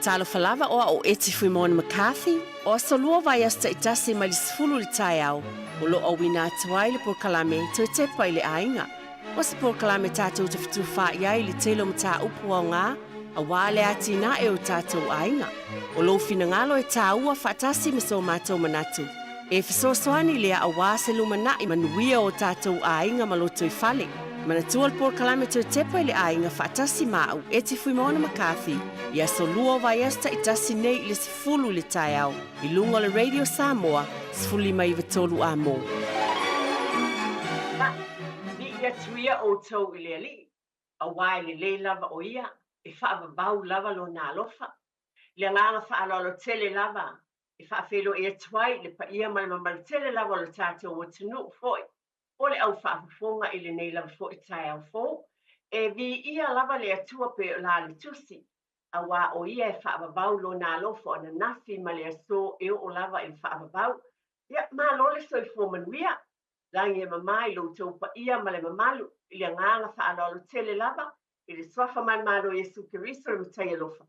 Talo falava o eti fui mona McCarthy, o asolua vai asta itasi ma lisfulu li tai au, o lo au wina atuai le por kalame to Tepa i le ainga. O se por kalame tātou te fitu wha iai li telo mta upu au ngā, a wale ati na e o tātou ainga. O lo fina ngalo e tā ua whaatasi miso mātou manatu. E fisosoani lea a wāse lumana i manuia o tātou ainga maloto i fale. Manatua le por kalame to Tepa i le ainga whaatasi mau eti fui mona McCarthy. Ia solua vai esta i tasi nei le sifulu le tai au, i lunga le Radio Samoa, sifuli mai vitolu a mō. Ni ia tuia o tau i le ali, a wai le lava o ia, e whaavavau lava lo nā lofa. Le nganga whaalolo tele lava, e whaafelo e tuai le pa ia mai mamal tele lava lo tātou o tunu foi. O le au whaafafonga i le nei lava foi tai au fo, e vi ia lava le atua pe la le tusi. A wā o ia e whaavavau lo nā lofo ana nafi ma le aso e o lava e whaavavau. Ia, mā lole so i fōmanuia. Langi e mamai lo tau pa ia ma le mamalu, i le nganga whaalolo tele lava, i le swafa man malo Jesu Kiristo le mutai lofa.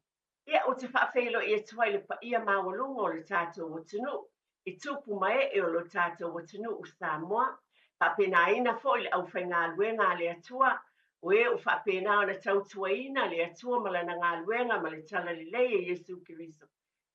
Ia, o te whaafeilo i e tuai le pa ia mawalungo o le tātou o tunu. I tupu mai e o lo tātou o tunu o Samoa. Whapena ina fo i le au whainga luenga le atua, o e o whapena o na tautuaina le atua malana ngā luenga ma le tala le lei e Jesu Kiristo.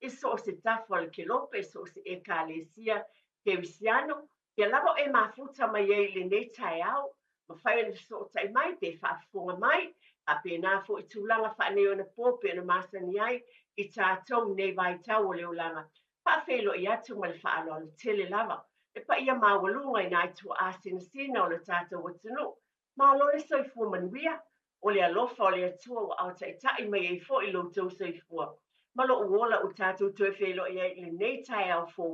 I so o se tafo le kelope, so o se e ka lesia ke wisiano, ke lavo e mafuta mai e le nei tai au, ma whai le so o tai mai, pe whaafonga mai, whapena fo i tūlanga whaneo na pōpe na masani ai, i tātou nei vai tau o leolanga. Whaafelo i atu ma le whaalo le tele lava, e pa ia mawalunga i nai tu asina sina o le tātou o tunu. Ma lore soifua manuia, o le alofa o le atua o au taitai mai e fo i lo tau soifua. Ma lo uola o tātou tue whelo i le nei tai au fō,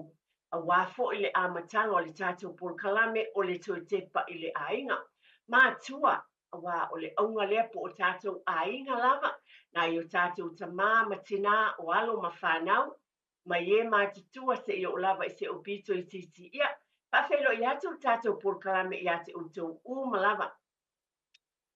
a wafo i le amatanga o le tātou por kalame o le tue Tepa i le ainga. Ma atua, a wā o le aunga lea po o tātou ainga lava, na i o tātou tamā matina o alo ma whanau, ma ie ma tutua se i o lava i se o pito i titi ia, pa whelo i atu tātou por kalame i ate o tau lava.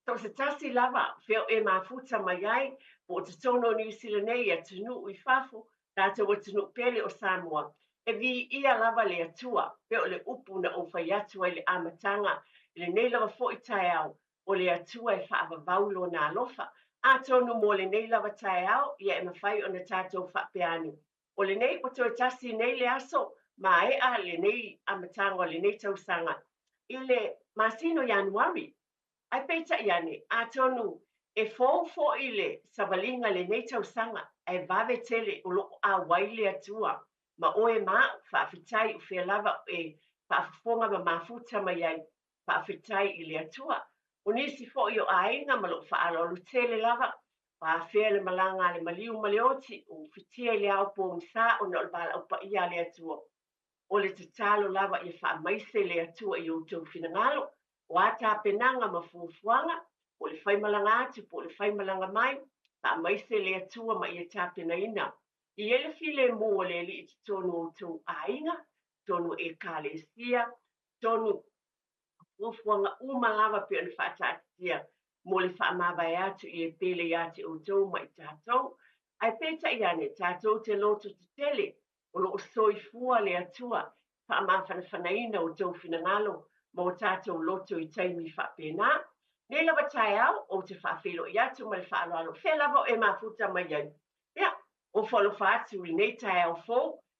So se tasi lava, feo e mafuta mai ai, po te tono New Zealand nei a tunu i whafo, tātou a tunu pele o Samoa. E vi ia lava le atua, feo le upu na o whai atua i le amatanga, i le nei lava fo i tai au, o le atua i whaavavaulo nā lofa. A tonu mo le nei lava tai au, ia e mawhai o na tātou whapeanu. O le nei o tō tasi nei le aso, ma e a le nei amatanga o le nei tausanga. I le masino Januari, ai peita iane, a tonu e fōfo i le savalinga le nei tausanga, e vave tele o loko a waile atua, ma oe maa whaafitai u whea lava e whaafonga ma mafuta mai ai whaafitai i le atua. O nisi fo i o ainga ma lo whaalolu tele lava, whaafea le malanga le maliu maleoti, o whitia i le au po msa o na olbala au pa ia le atua. O le tatalo lava i whaamaise le atua i o tau finangalo, o ata penanga ma fufuanga, o le whaimalanga atu, po le whaimalanga mai, ta maise le atua ma i ta penaina. I ele file mo le li i tonu o tau ainga, tonu e kalesia, tonu fufuanga umalava pe ane whaatatia, mo le whaamawai atu i e pele ati o tau ma i tātou. Ai peta i ane, tātou te loto te tele, o lo soifua le atua, whaamawhanaina o tau finangalo, mo tātou loto i taimi whapena. Nei lava tai au, o te whaafelo i atu mai whaaloalo. Whea lava e mafuta mai ai. Ia, o whalo whaatu i nei tai au fō,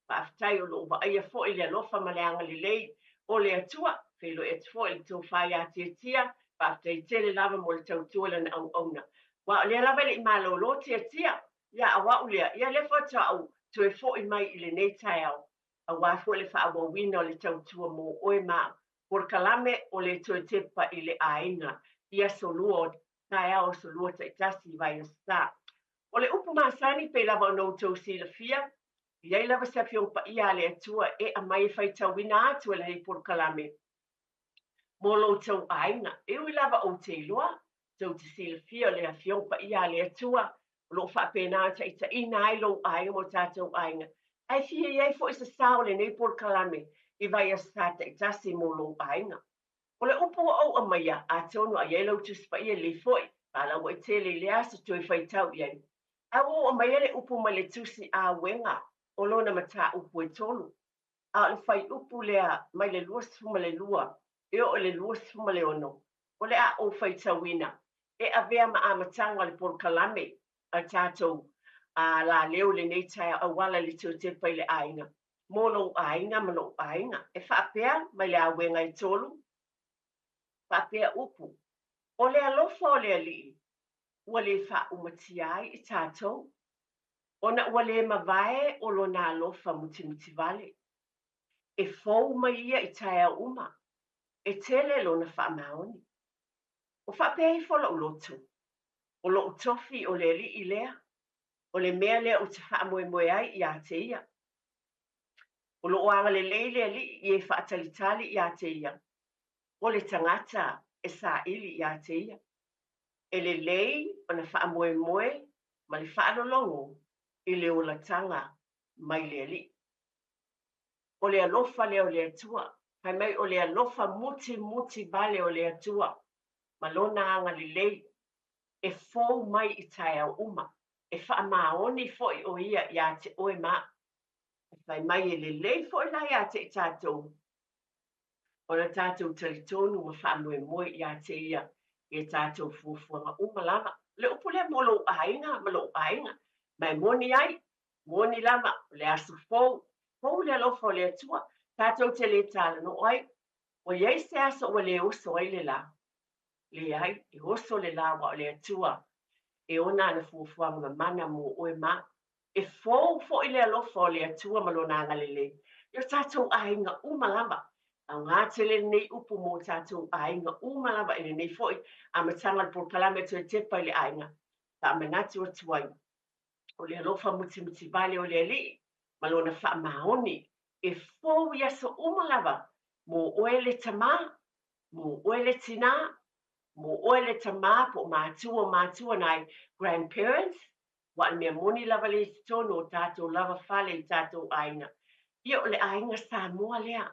whaafitai o lo wa aia fō i le alofa ma le anga li lei, o le atua, whelo e tu fō i tō whai ati tia, whaafitai tele lava mo le tau tuala na au auna. Wa o le lava le i malo lo tia tia, ia a wau lea, ia le whata au, tu e fō i mai i le nei tai au, a wafo le whaawawina o le tau tua mo oe maa, por kalame o le tue Tepa i le ainga, ia solua, tai au solua tai tasi vai o sta. O le upu masani pe lava o nou tau si la fia, iai lava se fiong pa ia le atua e a mai fai tau wina atu le hei por kalame. Mo lo tau ainga, e ui lava o te iloa, tau te si la fia le a fiong pa ia le atua, lo wha pena ta ita ina ai lo ainga mo tātou ainga. Ai fia iai fo isa sao le nei por kalame, i vai a sata i tasi mo lo ainga. O le upu au a maia, a tonu a iei lau tuspa ia le foi, pala wa i tele le asa tu e whai tau iai. Au o mai ele upu ma le tusi a wenga o lona mata upu e tolu. A le fai upu lea mai le lua suma le lua. E o le lua suma le ono. O le a o fai tawina. E a vea ma a matanga le por kalame a tātou a la leo le nei tai a wala le tau te pai le ainga. Molo ainga malo ainga. E whaapea mai le a wenga e tolu. Whaapea upu. O le alofa o le ali. Ua le wha umatiai i tātou. Ona ua le mavae o lona alofa muti vale. E fou mai ia i taia uma. E tele lona wha maoni. O wha pēi fola ulotu. O lo utofi o le li i lea. O le mea lea o te wha moe ai i a te ia. O lo oanga le leile li i e wha talitali i a te ia. O le tangata e sa ili i a te ia. E le lei o na wha moe ma le wha longo i le o la tanga mai le li. O le alofa le o le atua. Pai mai o le alofa muti vale o le atua. Ma lona anga li lei. E fou mai i tae au uma. E wha maoni foi o ia i a te oe ma. E pai mai e le lei foi lai a te i tātou. O na tātou talitonu ma wha moe i a te ia. I tātou fuafuanga uma lama. Le upu le molo ainga, malo ainga. Mai moni ai. Moni lama. Le asu fou. Fou le alofa o le atua. Tātou te le tāla no ai. O iei se aso o le oso ai le la. Le ai, e oso le la wa o le atua. E ona ana fuafuanga mana mo oe ma. E fou fo i le alofa o le atua malona anga le. Yo tātou ainga uma lama. A ngā tele nei upu mo tātou ainga uma lama e nei fo i a matanga le porkalame to Tepa i le ainga. Ta amenatu o tuai. O le alofa muti vale o le li. Malona wha maoni. E fou i aso uma lava. Mo oe le tama. Mo oe le tina. Mo oe le tama po mātua nai grandparents. Wa mea moni lava le tono o tātou lava fale i tātou ainga. Ia o le ainga Samoa lea.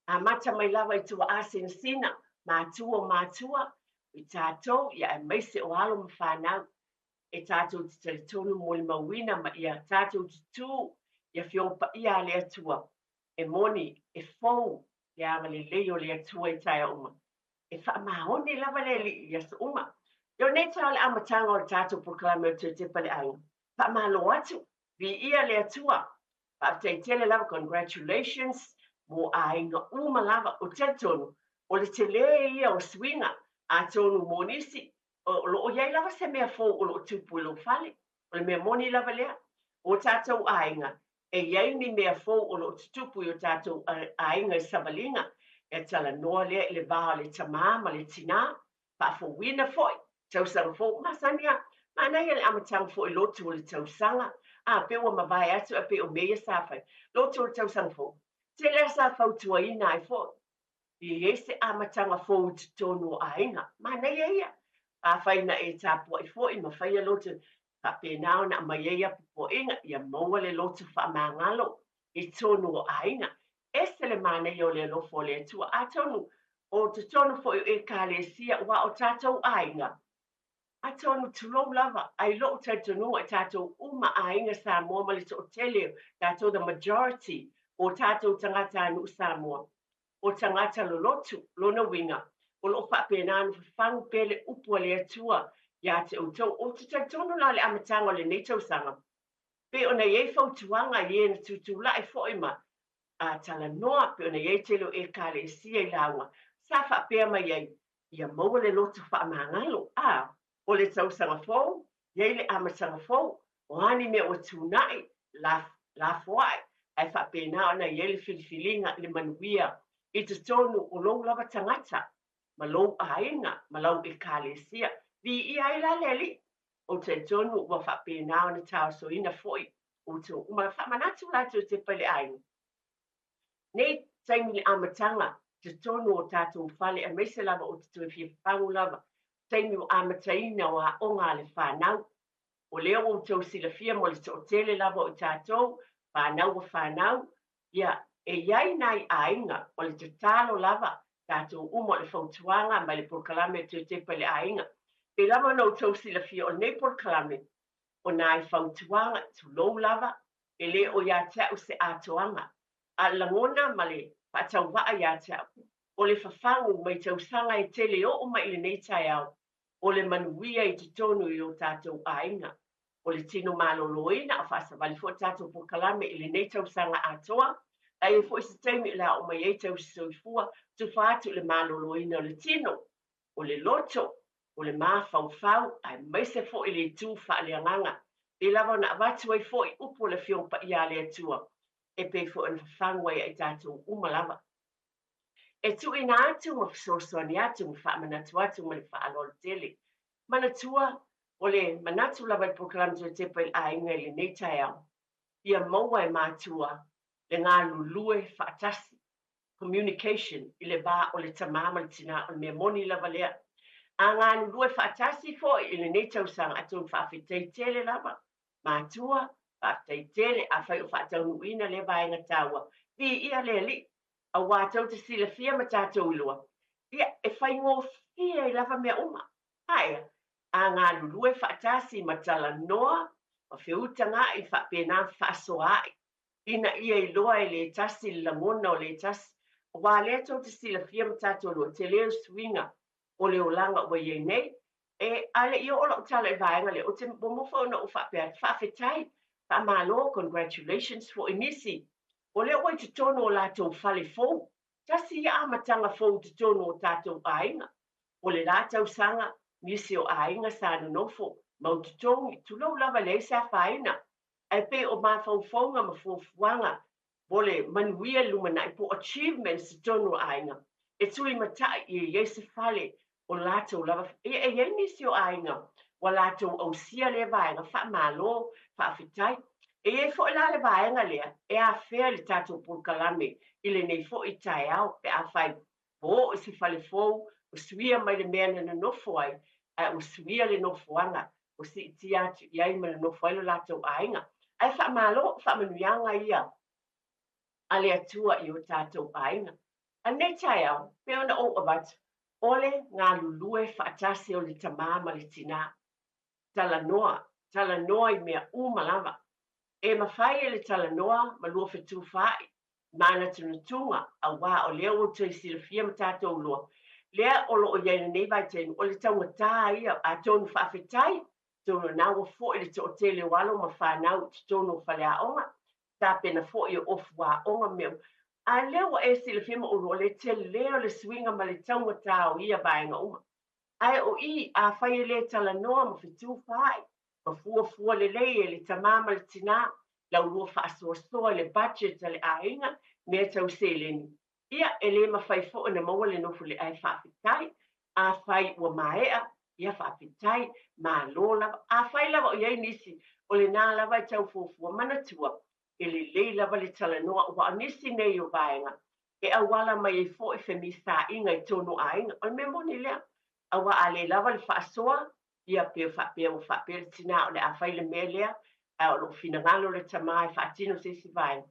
A mata mai lava i tua asen sina. Mātua. I tātou ia e maise o alo ma whanau. E tātou te taritonu mo le mawina ma ia tātou te tū. Ia whiopa ia le atua. E moni, e fou. Ia anga le leo le atua i taia uma. E wha mahoni lava le li i asa uma. Yo nei tau le amatanga o le tātou proklame o te Tepa le ainga. Wha mahalo atu. Vi ia le atua. Wha te tele lava congratulations. Mo a inga uma lava o te tonu. O le te le ia o swinga. A tonu monisi. O lo iai lava se mea fō o lo tupu lo fale. O le mea moni lava lea. O tātou a inga. E iai ni mea fō o lo tupu o tātou a inga i savalinga. E tala noa lea i le vaha le tamā ma le tina. Pa fo wina foi. Tausanga fo. Masania. Mana ia le amatanga fo i lotu o le tausanga. A pe ua mawai atu a pe o mea sāwhai. Lotu o le tausanga fo. Te lea sa fautua ina ai fo. I ese amatanga fo u tonu a inga. Mana ia. A whaina e tāpua i fo i ma whaia lotu. Pa pe nao na mai ia po inga. Ia maua le lotu wha mangalo. I tonu a inga. Ese le mana i o le lofo le atua. A tonu o te tonu fo e ka le sia wa o tātou a inga. A tonu tulou lava. Ai lo o tātonu a tātou uma a inga Samoa ma le to tele. Tātou the majority o tātou tangata anu Samoa. O tangata lo lotu, lona winga. O lo whapena whangu pele upu le atua. Ia te utau. O te tonu la le amatanga le neitau sanga. Pe ona iei fautuanga ie na tutula e fo ima. A tala noa pe ona iei telo e kare e sia i launga. Sa whapea mai ei. Ia maua le lotu whaamangalo. O le tausanga fōu. Iei le amatanga fōu. O ani mea o tūnai. La foai. Ai whapena ona iei le filifilinga le manuia. I te tonu o lou lava tangata. Ma lou ainga. Ma lau e kare e sia. Vi i ai la leli. O te tonu wa whapena ona tau so ina foi. O te uma whamanatu la te pale ainga. Nei taimi le amatanga, te tonu o tātou whale a meise lava o te tue fia whangu lava. Taimi o amataina o a onga le whanau. O leo o tau sila fia mo le to tele lava o tātou, whanau o whanau. Ia, e iai nai ainga o le te talo lava tātou umo le whautuanga ma le porkalame te Tepa le ainga. Pe lava no tau sila fia o nei porkalame. o nai fautuanga tu lou lava, e le o ia te se atoanga. A langona male, patau waa ia te o le fafangu mai tausanga e tele o mai le nei tai au, o le manuia i te tonu i o tātou ainga. O le tino maloloina a whasa wali fo tātou po kalame i le nei tausanga atoa, a e fo isi teimi la o mai e tau soifua, tu whātu le maloloina o le tino, o le loto, o le mafau, ai mai se fo i le tū wha le anganga, e lava na watu ai fo i upo le fiompa i a le atua, e pe fo en whangwai ai tātou umalava. E tu ina atu ma fisosoani atu ma whaamanatu atu ma le whaalolo tele. Manatua, o le manatu lava i program tu Tepa i Aiga i le nei tai au. Ia maua e mātua le ngā lulue whaatasi, communication, i le bā o le tamama le tina o le mea moni lava lea. A ngā lulue whaatasi fo i le nei tausanga atu whaafetei tele lava. Mātua, whaafetei tele a whai o whaatau nuina le vaenga taua. I ia le li. A wātau te sila fia ma tātou ilua. Ia, e whai ngō fia i lava mea uma. Haia, a ngā lulue whaatasi ma tala noa, o whiutanga i whapena whaasoai. Ina ia i loa i le tasi langona o le tasi. O wā lea tau te sila fia ma tātou ilua, te leo swinga o le olanga ua iei nei. E ale i o lo tala i vaenga le, o te momofo na o whapea, whawhetai, whamalo, congratulations for inisi. O leo wai te tono o lātou whale fōu. Tasi ia amatanga fōu te tono o tātou ainga. O le lātou sanga, nisi o ainga sa nofo. Mau te tongi, tulau lava le sa whaina. Ai pe o mawhau whaunga ma fōfuanga. Bole manuia lumana i po achievements te tono o ainga. E tui matai i iese whale o lātou lava. E nisi o ainga. Wa lātou au sia le vaenga, wha malo, wha whitai. E fo la le vaenga lea, e a fea le tātou pulkalame, i le nei fo i tai au, pe a whai, o si whale fōu, o suia mai le mea na nofo ai, o suia le nofoanga, o si iti atu i ai ma le nofo ai lo lātou ainga. Ai wha malo, wha manuianga ia, a le atua i o tātou ainga. A nei tai au, pe ona o avat, ole ngā lulue whaatasi o le tamama le tina, tala noa i mea umalava. E mawhai e le tala noa, ma lua whetu whai, mana tunatunga, a wā o leo o tui sila fia ma tātou lua. Lea o lo o iei nei vai tenu, o le taunga tā ia, a tonu whawhetai, tonu nau o fo i le to o tele walo ma whanau, tonu whale a onga, tā pena fo i o ofu a onga meu. A leo e sila fia ma o lo le tele leo le swinga ma le taunga tā o ia vaenga uma. Ai o i, a whai e le tala noa ma whetu whai, ma fua le lei e le tamama le tina, lau lua whaasoasoa le budget le ainga, mea tau seleni. Ia e le mawhai fo na maua le nofu le ai whaafitai, a whai ua maea, ia whaafitai, ma lo lava, a whai lava o iei nisi, o le nā lava i tau fua manatua, e le lei lava le tala noa, ua nisi nei o vaenga, e awala mai e fo e whemisa inga i tono ainga, o me moni lea, awa a le lava le whaasoa, ia peo le tina o le a whai le mea lea, a o lo finangalo le tamai whaatino se si vai.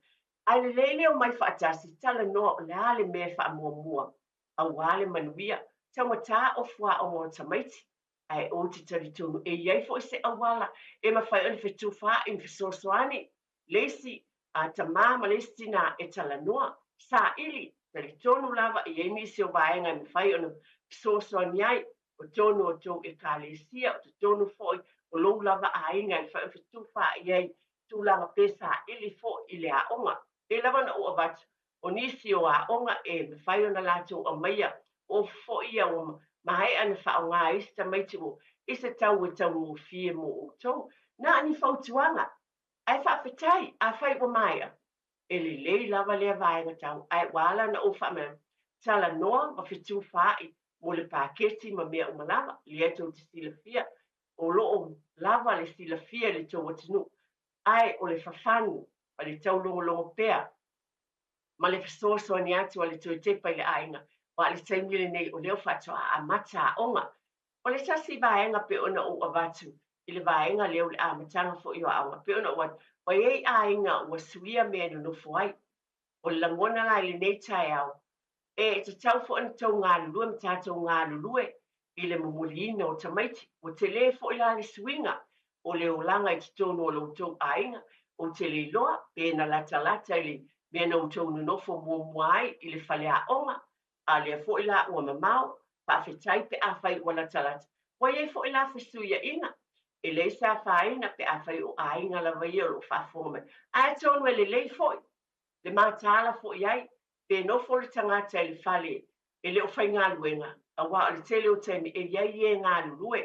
Ai le leile o mai whaatasi tala noa o le ale mea wha mua. A wale manuia, taunga tā o fua o ngō tamaiti. Ai o te taritonu e iei fo se awala, e ma whai ole whetu wha in fisosoani. Leisi a tamama leisi tina e tala noa, sa ili, taritonu lava e iei nisi o vaenga me whai ole fisosoani ai, o tonu o tō e kālesia, o tonu foi, o lou lava a inga i whaiwhitu wha iei tūlanga pesa ili fo i le a onga. E lava na o avat, o nisi o a onga e me whai ona lātou a maia, o fo ia o mahai ana wha o ngā ista maiti o, isa tau e tau o fie mo o tō, na ani whautuanga, ai whawhetai, a whai o maia. E le lei lava lea vaenga tau, ai wala na o wha mea, tala noa ma whitu whai, mo le paketi ma mea umalava, li eto te sila fia, o loo lava le sila fia le tō watinu, ai o le whawhanu, pa le tau longo pea, ma le fisoso ni atu a le tō Tepa i le ainga, wa le taimile nei o leo whatoa a mata a onga, o le tasi vaenga pe ona o avatu, i le vaenga leo le amatanga fo i o aonga, pe ona o wa ei ainga ua suia mea no fuai, o le langona la i le nei tai au, e te tau fo ana tau ngā lulue ma tātou ngā lulue i le mamulina o tamaiti, o te le fo i la le swinga, o le olanga I tonu o loutou ainga o te le loa pe na lata ili me na utonu nofo muai I le faleaʻoga a lea foʻi la ua mamao faafetai pe a fai ua latalata ua iai foʻi la fesuiaʻiga e lei sa faina pe a fai o aiga lava ia o loo faafoga mai ae tonu e lelei foʻi le matala foʻi ai pe nofo le tagata I le fale e le o faigaluega auā o le tele o taimi e iai ie galulue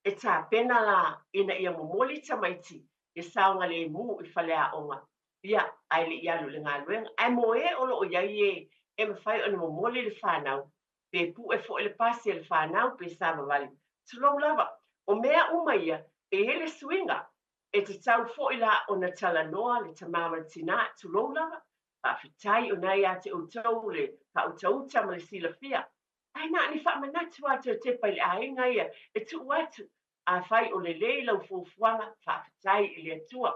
e tapena la ina ia momoli tamaiti e saoga lemu I faleaʻoga ia ae leʻi alu le galuega ae mo o loo iai e mafai ona momoli le fanau pe puʻe foʻi le pasi e le fanau pe sa vavali tulou lava o mea uma ia e ele suiga e tatau foʻi la ona talanoa le tamama le tinā tulou lava faafetai ona ia te outou le faʻutauta ma le silafia ae naʻani faamanatu atu e tepa I le aiga ia e tuu atu a fai o lelei lau fuafuaga faafetai I le atua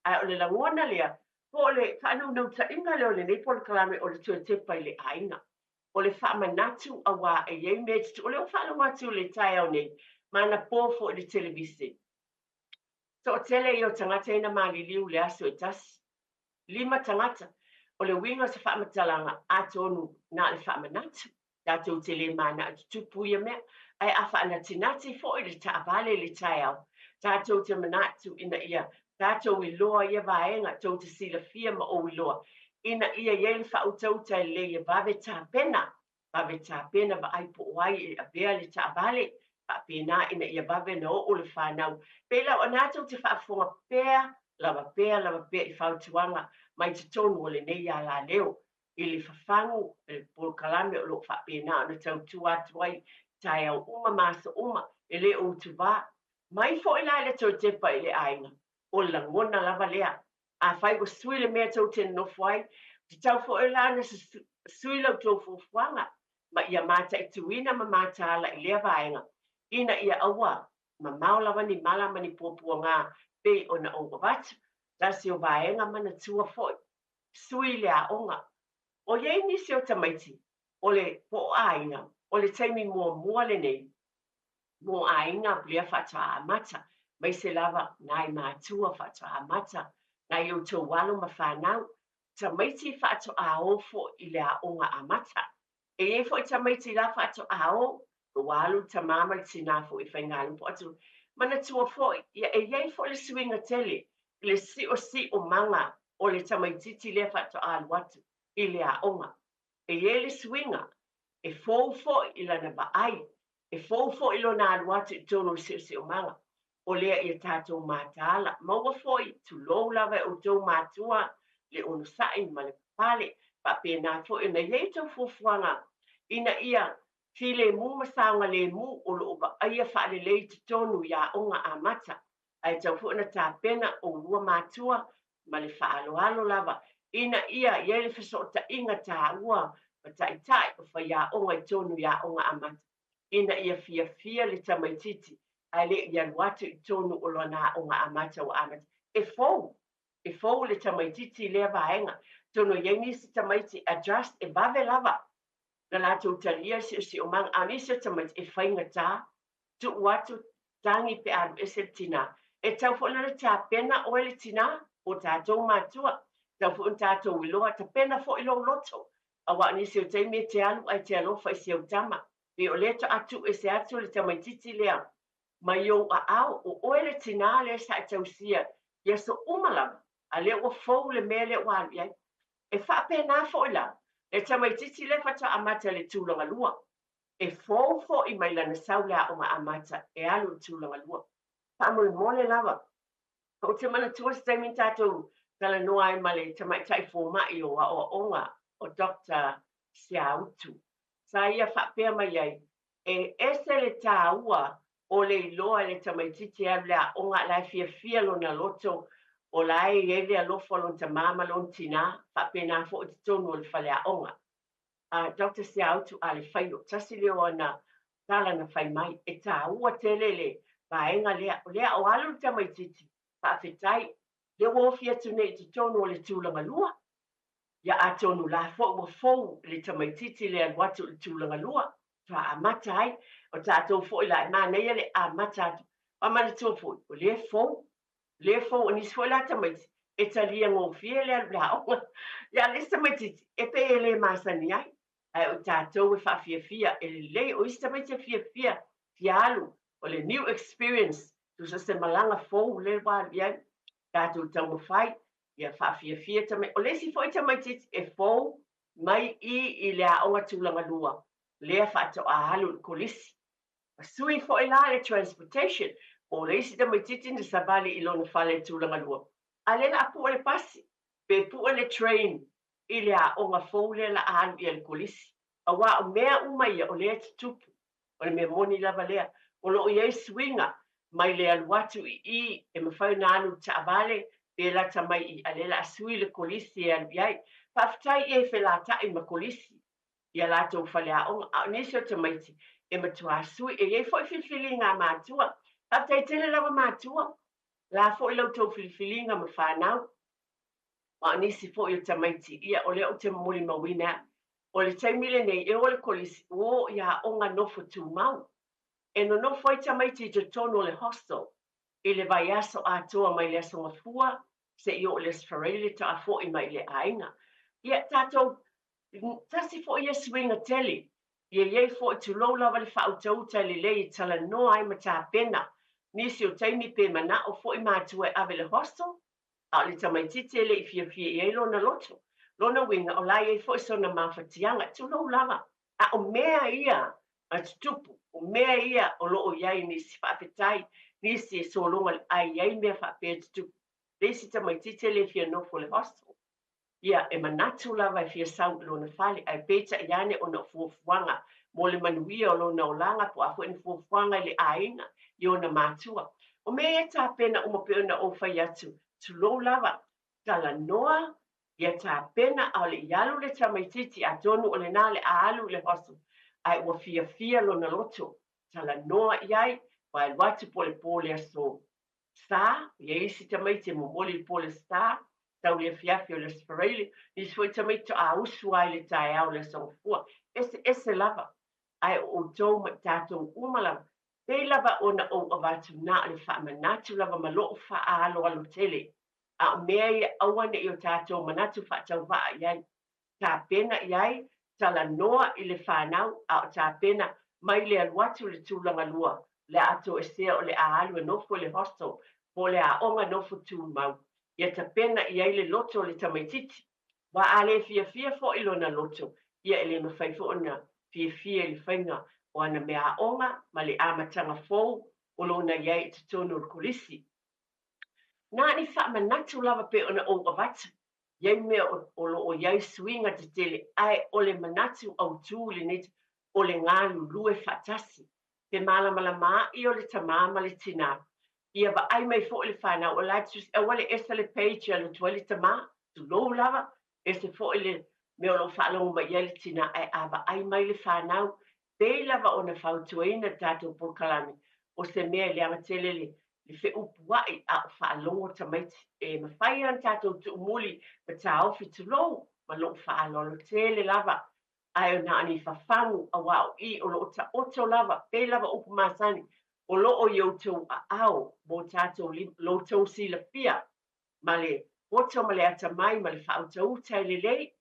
ae o le lagona lea po o le faanautaʻiga lea o lenei polokalame o le tuatepa I le aiga o le faamanatu auā e iai mea tutu o le o faalogo atu le taeao nei mana po foʻi le televisi so o tele I o tagata ina maliliu le aso e tasi 5 tagata o le uiga o se faamatalaga atonu na le faamanatu tatou te lē mana tutupu ia mea ae a faanatinati foʻi le taʻavale le taeao tatou te manatu ina ia tatou iloa ia vaega tou te silafia ma ou iloa ina ia iai le faʻutauta e lelei e vave tapena vaai po o ai e avea le taʻavale faapena ina ia vave na oo le fanau pe lau ona tou te faafofoga pea lava pea I fautuaga mai te tonu o lenei a la leo I le fafagu le polokalame o loo faapena ona tautua atu ai taeao uma maso uma e lē ou tuvā mai foʻi la le tuatepa I le aiga o le lagona lava lea a fai ua sui le mea tou tena nofo ai tatau foʻi la na sui lautou fuafuaga ma ia mataʻituina ma matala I lea vaega ina ia aua mamao lava ni mala ma ni puapuaga pei ona ou vavatu tasi o vaega manatua foʻi sui le aʻoga o iai nisi o tamaiti o le poʻoaiga o le taimi muamua lenei mo aiga lea faatoʻaamata mai se lava na I matua faatoʻaamata na I outou alo ma fanau tamaiti faatoʻāo foʻi I le aʻoga amata e iai foʻi tamaiti la faatoʻāo ua alu tamama le tinā foʻi faigalu po atu manatua foʻi ia e iai foʻi le suiga tele I le siʻosiʻo maga o le tamaititi lea faatoʻalu atu I le aʻoga e iai le suiga e fou foʻi I lana vaai e fou foʻi lona alu atu I tonu le siʻosiʻo maga o lea ia tatou matala maua foʻi tulou lava e outou matua le onosaʻi ma le papale faapena foʻi ona iai tou fuafuaga ina ia filemu ma saoga lemu o loo vaaia faalelei totonu ia aʻoga amata ae tau foʻi na tapena o lua matua ma le faaloalo lava ina ia iai le fesootaʻiga tāua ma taʻitaʻi o fai aʻoga I tonu ia aʻoga amata ina ia fiafia le tamaititi ae leʻi alu atu I tonu o lona aʻoga amata ua amata e fou le tamaititi lea vaega tonu iai nisi tamaiti adjust e vave lava na latou talia siʻosiʻo maga a nisi o tamaiti e faigatā tuu atu tagi pe alu ese le tinā e tau foʻi lana tapena oe le tinā o tatou matua tau foʻi tatou iloa tapena foʻi lou loto auā nisi o taimi e te alu ai te alofa I se autama pe o lē toʻatu ese atu le tamaititi lea ma iou aʻao o oe le tinā lea sa e tausia ia so uma lava a lea ua fou le mea lea ua alu ai e faapena foʻi la le tamaititi le faatoʻamata le tulagalua e fou foʻi mai lana sau le aʻoga amata e alu le tulagalua faamolemole lava o te manatua se taimi tatou talanoa ai ma le tamaitaʻi fomaʻi o aʻoaʻoga o Dr. Siautu sa ia faapea mai ai e ese le tāua o le iloa le tamaititi alu le aʻoga lae fiafia lona loto o lae iai le alofa lona tamā ma lona tinā faapena foʻi totonu o le faleaʻoga Dr. Siautu a le fai o tasi lea ona tala na fai mai e tāua tele le vaega lea o lea o alu le tamaititi faafetai le ua ofi atu nei totonu o le tulagalua ia a tonu la foʻi ua fou le tamaititi le alu atu le tulagalua faamata ai o tatou foʻi la e manaia le amata atu Pamana tofu, le fo ni sfola tamait, e talia ngō fie le alblao. Ya le tamait, e pe ele masani ai. Ai o tātou e whawhiawhia, e le o istamait e whiawhia, fialu, o le new experience, tu sa se malanga fo le wāli ai, tātou tau mawhai, ia whawhiawhia tamai, o le si fo i tamait e fo, mai I le aonga tūlanga lua, lea whātou a halu kolisi. Sui fo I la le transportation, o le isi tamai titi ni sabali I lona whale tūlanga lua. A le la apu le pasi, pe pu le train, I le aonga fo le la alu I le kolisi. A wā o mea umaia o lea tutupu, o le mea moni lava lea, o lo iei swinga, mai le aluatu I e mawhau na anu taavale, pe la tamai I a le la asui le kolisi e alu iai, paftai e whelata ma kolisi, ia lātou whale aonga, a nesio tamaiti, e matua asui, e iei fwoi filfili ngā mātua, paftai tele lava mātua, la fwoi lau tau filfili ngā mawhanau, ma nisi fwoi o tamaiti, ia o leo te muli mawina, o le taimile nei e o le kolisi o ia onga nofo tu mau. E no nofo ai tamaiti te tono le hostel, I le vai aso atoa mai le aso ngafua, se I o le sfarele ta a fo I mai le ainga. Ia tato, tasi fo ia swinga tele, ia iei fo I tu lou lava le whautauta le lei tala no ai ma tā pena, nisi o taimi pe mana o fo I mātua e ave le hostel, a le tamaiti te le I fia iei lona loto. Lona winga o lai e fo sona mawhatianga, tu lau lava. A o mea ia, a tutupu, o mea ia o loo iai nisi whaapetai, nisi e solonga ai iai mea whaapea tutupu. Lesi tamaitite le fia nofo le hostel. Ia e manatu lava e fia sau lona whale, ai peta iane o na fuafuanga, mo le manuia o lona olanga po a fo ni fuafuanga le aina, I o na mātua. O mea e tā pena o mapeo na o whai atu, tu lau lava, tala noa, ia tā pena au le ialu le tamaititi a tonu o le nā le aalu le hosu. Ai ua fia lona loto. Tala noa iai, wa e watu pole aso. Sa, ia isi tamaiti mo moli pole sa, tau le fiafi o le sfarele, ni sui tamaiti a usu ai le tae au le songfua. Ese lava. Ai o tau ma tātou umalava. Pei lava ona o avatu na le wha manatu lava malo wha alo alo tele. A mea I awane I o tātou manatu whaatau waa iai. Tā pena iai, tala noa I le whanau, a o tā pena mai le aluatu le tūlanga lua, le ato e sea o le aalu e nofo le hostel, po le aonga nofo tū mau. Ia tā pena iai le loto le tamaititi. Wa a le fia fo I lona loto, ia ele mawhai fo ona fia le whainga, o ana mea aonga, ma le amatanga fōu, o lona iai te tono le kolisi. Nā ni wha manatu lava pe ona o avatu. Iai mea o lo o iai swinga te tele ai o le manatu au tūle net o le ngālu lue whatasi. Pe malamala maa I o le tamama le tina. Ia wa ai mai fo le whanau o laitus e wale esa le page a le tuale tama, tu lou lava, ese fo le me o lo whalongu mai iai le tina ai awa ai mai le whanau, pe lava o na whautuaina tātou porkalami, o se mea le amatele le fe upuai a whaalongo tamaiti e mawhai an tātou tu umuli ma tā ofi tu lou ma lo whaalolo tele lava ai o nā ni whawhangu a wao I o lo ta oto lava pe lava upu masani o lo o ioutou a au mo tātou lo tau sila pia ma le oto ma le atamai ma le whautau tai le lei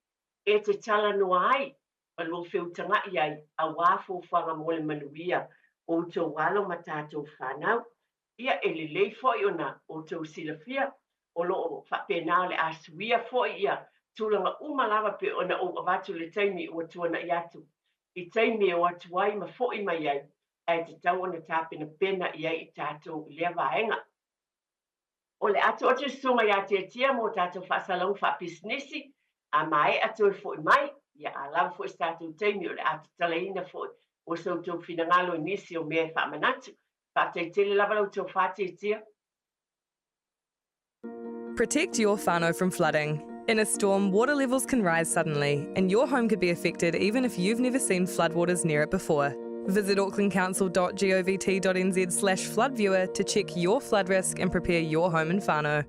e te tala noa ai ma lo whiutanga I ai a wafo whanga mo le manuia o tau walo ma tātou whanau. Ia e le lei foi ona o tau silafia o lo whapena le asuia foi ia tūlanga umalawa pe ona o avatu le taimi o tuana I atu. I taimi o atu ai ma foi mai ai, ai te tau ona tāpena pena I ai I tātou lea vaenga. O le atu o te sunga ia te tia mo tātou whaasalau whapisnesi, a mai atu e foi mai, ia a lawa foi tātou taimi o le atu talaina foi o sau tau finangalo nisi o mea whamanatu. Protect your whānau from flooding. In a storm, water levels can rise suddenly, and your home could be affected even if you've never seen floodwaters near it before. Visit aucklandcouncil.govt.nz/floodviewer to check your flood risk and prepare your home and whānau.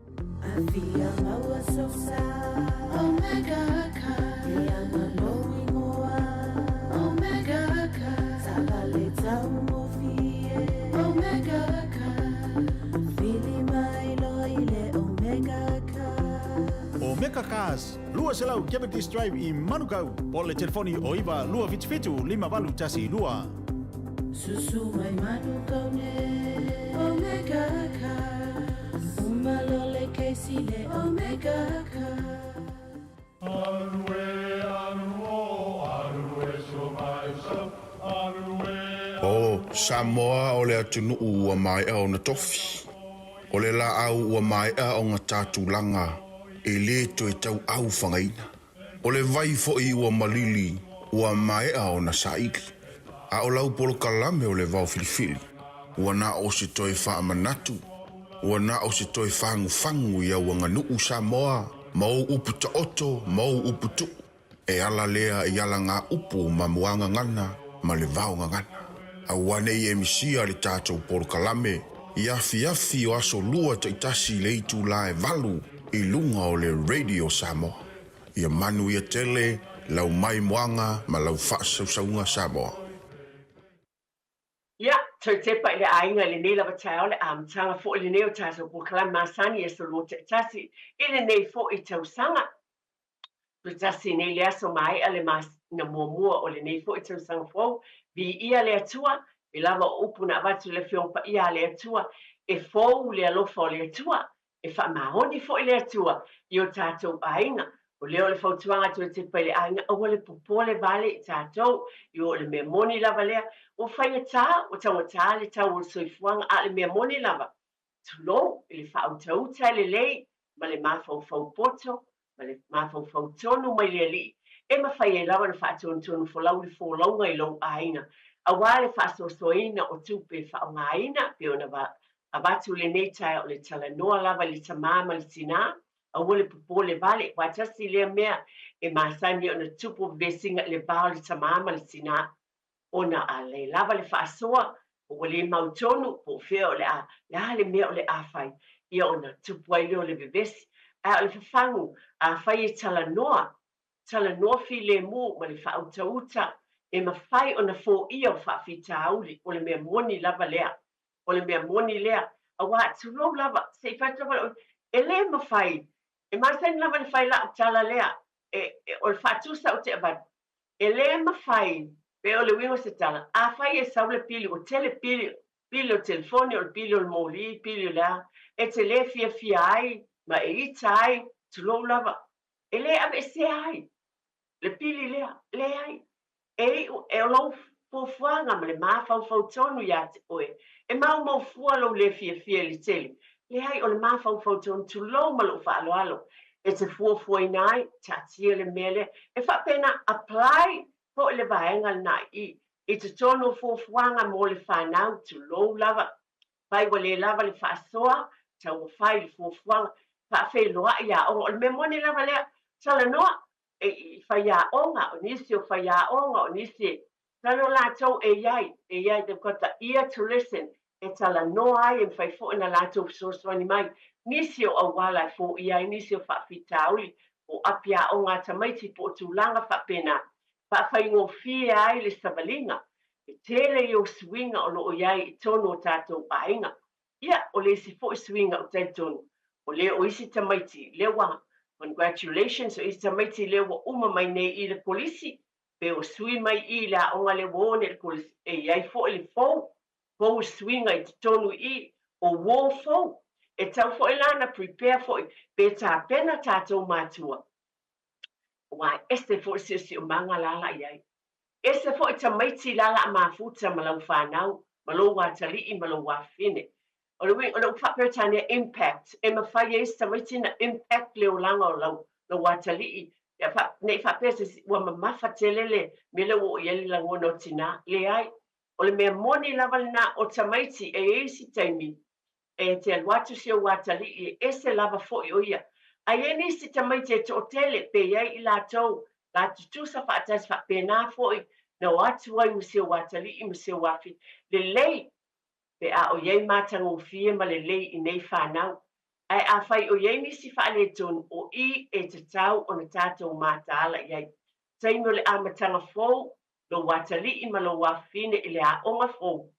Tepa Cars, lua selau Kemetis Drive I Manukau, pole telefoni o iwa lua fitu lima walu tasi lua. Susu mai Manukau ne Omega Cars, umalole keisile Omega Cars. O Samoa o le atunu ua mai au na tofi. O le la au ua mai au ngā tātulanga e le to e tau au whangaina. O le vai fo I ua malili ua mai au na saiki. A o lau polo kalame o le vau filifili. Ua na o se toi wha manatu. Ua na o se toi whangu ia ua nganuu Samoa. Mau upu ta oto, mau upu tu. E ala lea I ala ngā upu ma muanga ngana ma le vau ngana. A wane I emisia le tātou polo kalame. Iafi o aso lua ta itasi le itu la e valu I lunga o le radio Samoa. Ia manu ia tele, lau mai moanga ma lau whaasaunga Samoa. Ia, tau Tepa I le Aiga le nei lava tau le amtanga fo le neo tātou po kalam masani e so lo te tasi I le nei fo I tau sanga. Tu tasi nei le aso mai ale mas na mua o le nei fo I tau sanga fo vi ia le atua I lava upu na watu le whiompa ia le atua e fo le alofa o le atua e wha mahoni fo I le atua I o tātou Aiga. O leo le fautuanga tu Tepa I le Aiga o le popole vale I tātou I o le mea moni lava lea o whaia tā o taua tā le tau o soifuanga a le mea moni lava. Tulo I le whautauta le lei ma le mawhau poto ma le mawhau tonu mai le li e ma whaia lava na whaatonu folau le fōlaunga I lau Aiga. A wale whaasosoina o tupe whaongaina pe ona wa a watu le nei tai o le tala noa lava le tamama le tina a wale popole vale wa tasi lea mea e masani o na tupo vesinga le bao le tamama le tina ona a le lava le whaasoa o wale mautonu po fea o le a le mea o le awhai ia ona tupu ai leo le vevesi a o le whawhangu a whai e tala noa fi le mu ma le whautauta e mawhai o na fō ia o whaafita auli o le mea moni lava lea. O le mea moni lea. A wā tūrou lava. Se I whaitawala e le mawhai. E masaini lava le whai la tala lea. O le whaatusa o te abad. E le mawhai. Pe o le wingo se tala. A whai e saule pili o tele pili. Pili o telefoni o le pili o le moli. Pili o lea. E te le fia ai. Ma e ita ai. Tūrou lava. E le ame se ai. Le pili lea. Le ai. E o lau fuanga ma le mawhau tonu ia te oe. E mau fua lau le fia li tele. Le hai o le mawhau tonu tu lau ma lau whaaloalo. E te fua inai, tatia le mele. E whapena apply po le vaenga na I. E te tonu fuanga mo le whanau tu lau lava. Pai wa le lava le whaasoa, tau whai le fuanga. Whawhe loa ia o le memoni lava lea. Tala noa. E whaia onga o nisi o whaia onga o nisi. Tano lātou e iai te kota ear to listen. E tala no ai e whai fo ina lātou soswani mai. Nisi o awala e fo iai, nisi o whaafitauli. O apia onga tamaiti po tūlanga whapena. Whawhai ngō fia ai le savalinga. E tele I o swinga o loo iai I tono o tātou Aiga. Ia o le si fo I swinga o taitono. O le o isi tamaiti, le wanga. Congratulations, o ista maiti le wa uma mai nei I le polisi, pe o sui mai I la onga le wone le polisi, e iai fo le fo swinga I te tonu I, o wo fo, e tau fo lana prepare fo, pe ta pena tātou mātua. Wa este fo si o manga lala iai. Este fo I ta maiti lala a mafuta malau whanau, malau watali I malau wafine. O le whapetane impact, e mawhai e sta maiti na impact leo langa o lau, na watali'i. Nei whapetane, wa mamafa telele, me leo o ieli langona o tina, le ai. O le mea moni lava na o tamaiti e eisi taimi, e te alwatu si o watali'i, e se lava fo I o ia. A ieni si tamaiti e to tele, pe iai I lātou, tusa whaatas whapena fo I, na watu ai mse o watali'i, mse o wafi. Le lei, pe a o iei mātango fia ma le lei I nei whanau. Ai a whai o iei nisi whaale tonu o I e te tau o na tātou mātaala iei. Taimo le amatanga fōu, lo watali I ma lo wafine I le a onga fōu.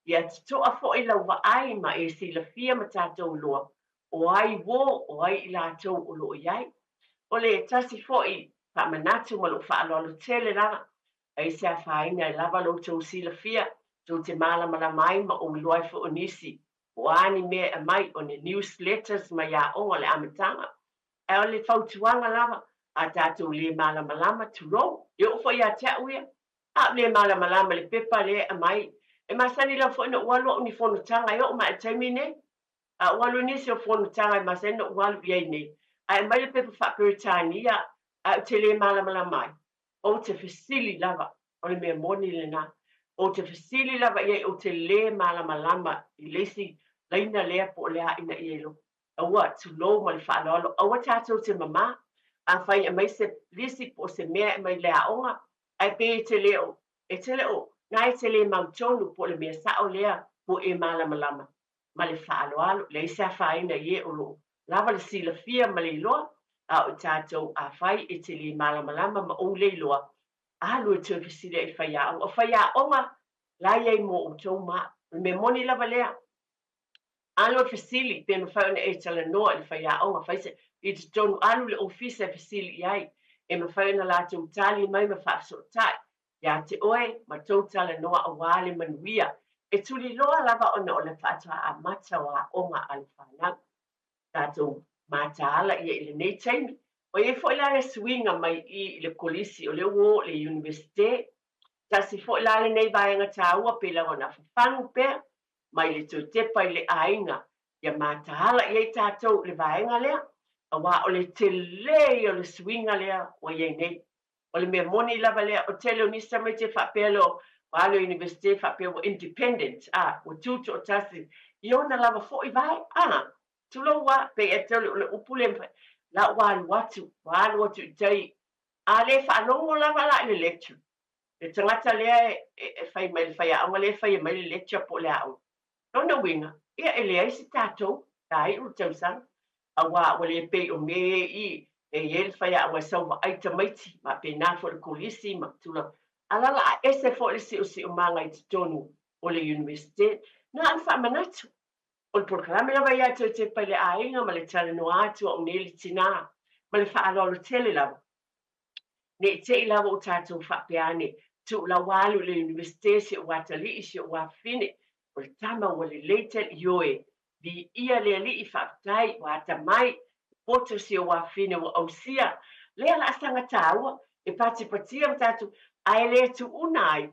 Ia te toa fo I lau wa ai ma e si la fia ma tātou loa. O ai wo, o ai I lātou o lo iei. O le tasi fo'i whaamanatu ma lo whaaloalo tele lava. Ai se a whainga e lava lo tau sila fia, tau te mala mai ma o luai fo onisi. O ani mea e mai o ne newsletters ma ia o le amatanga. E o le fautuanga lava, a tātou le malama turo. E o fo ia tea uia. A le malama le pepa le a mai. E masani la fo ina ualo o ni fono tanga e o ma e taimine. A ualo nisi o fono tanga e masani o ualo iei nei. A e mai le pepa whaperitania a te le malama mai. O te fesili lava, o le mea moni le na. O te fesili lava iei o te le malama i lesi laina lea po lea ina ielo. Aua tu lo ma le whaaloalo. Aua tātou te mama. A whai a mai se lisi po se mea e mai lea onga. Ai pe te leo. E te leo. Nai te le mautonu po le mea sao lea po e malama. Ma le whaaloalo. Le isa whaina ie o lo. Lava le sila fia ma le loa. A o tātou a whai e te le malama ma o le loa. A lua te fesile e whai a. O whai a onga. La iei mo o tau ma. Me moni lava lea. Alo fesili pe me fa e tala noa le fa ya o fa se i te tonu alu le ofisa fesili ai e me fa na la tu tali mai me fa so tai ya te oe ma to tala noa a wale manuia e tuli loa lava ona o le fa a mata wa onga al fa na tato mata ala i le nei taimi o e fo la le swinga mai i le kolisi o le wo le universite ta si fo la le nei vaenga taua pe la ona fa fanu pe mai le tau Tepa i le Aiga, ia mātahala i ei tātou le vaenga lea, a wā o le te lei o le swinga lea o iei nei. O le mea moni lava lea o tele o nisa mai te whapelo o alo universite whapelo independent, o tuto o tasi, i ona lava fo i vai, tulo wā, pe e tele o le upule la wālu watu i tei, a le whanongo lava la i le lecture. Le tangata lea e whai mai le whai aonga le whai mai le lecture po lea au. Nona winga, ia e lea isi tātou, tai o tau sang, a wā wale e pei o me i e el whai a wa sauwa aita maiti, ma pe nā fo le kolisi, ma tula. Alala a ese fo le si o manga i te tonu o le universite, na an wha manatu. O le proklame lava ia te Tepa le Aiga, ma le tala no atu o neli tina, ma le wha alolo tele lava. Ne te i lava o tātou wha peane, tu la walu le universite si o watali isi o wafine, o le tama o le leita ioe, di ia le ali i whaatai o ata mai, poto si o wafine o ausia, lea la asanga tāua, e pati patia o tātou, ai lea tu unai,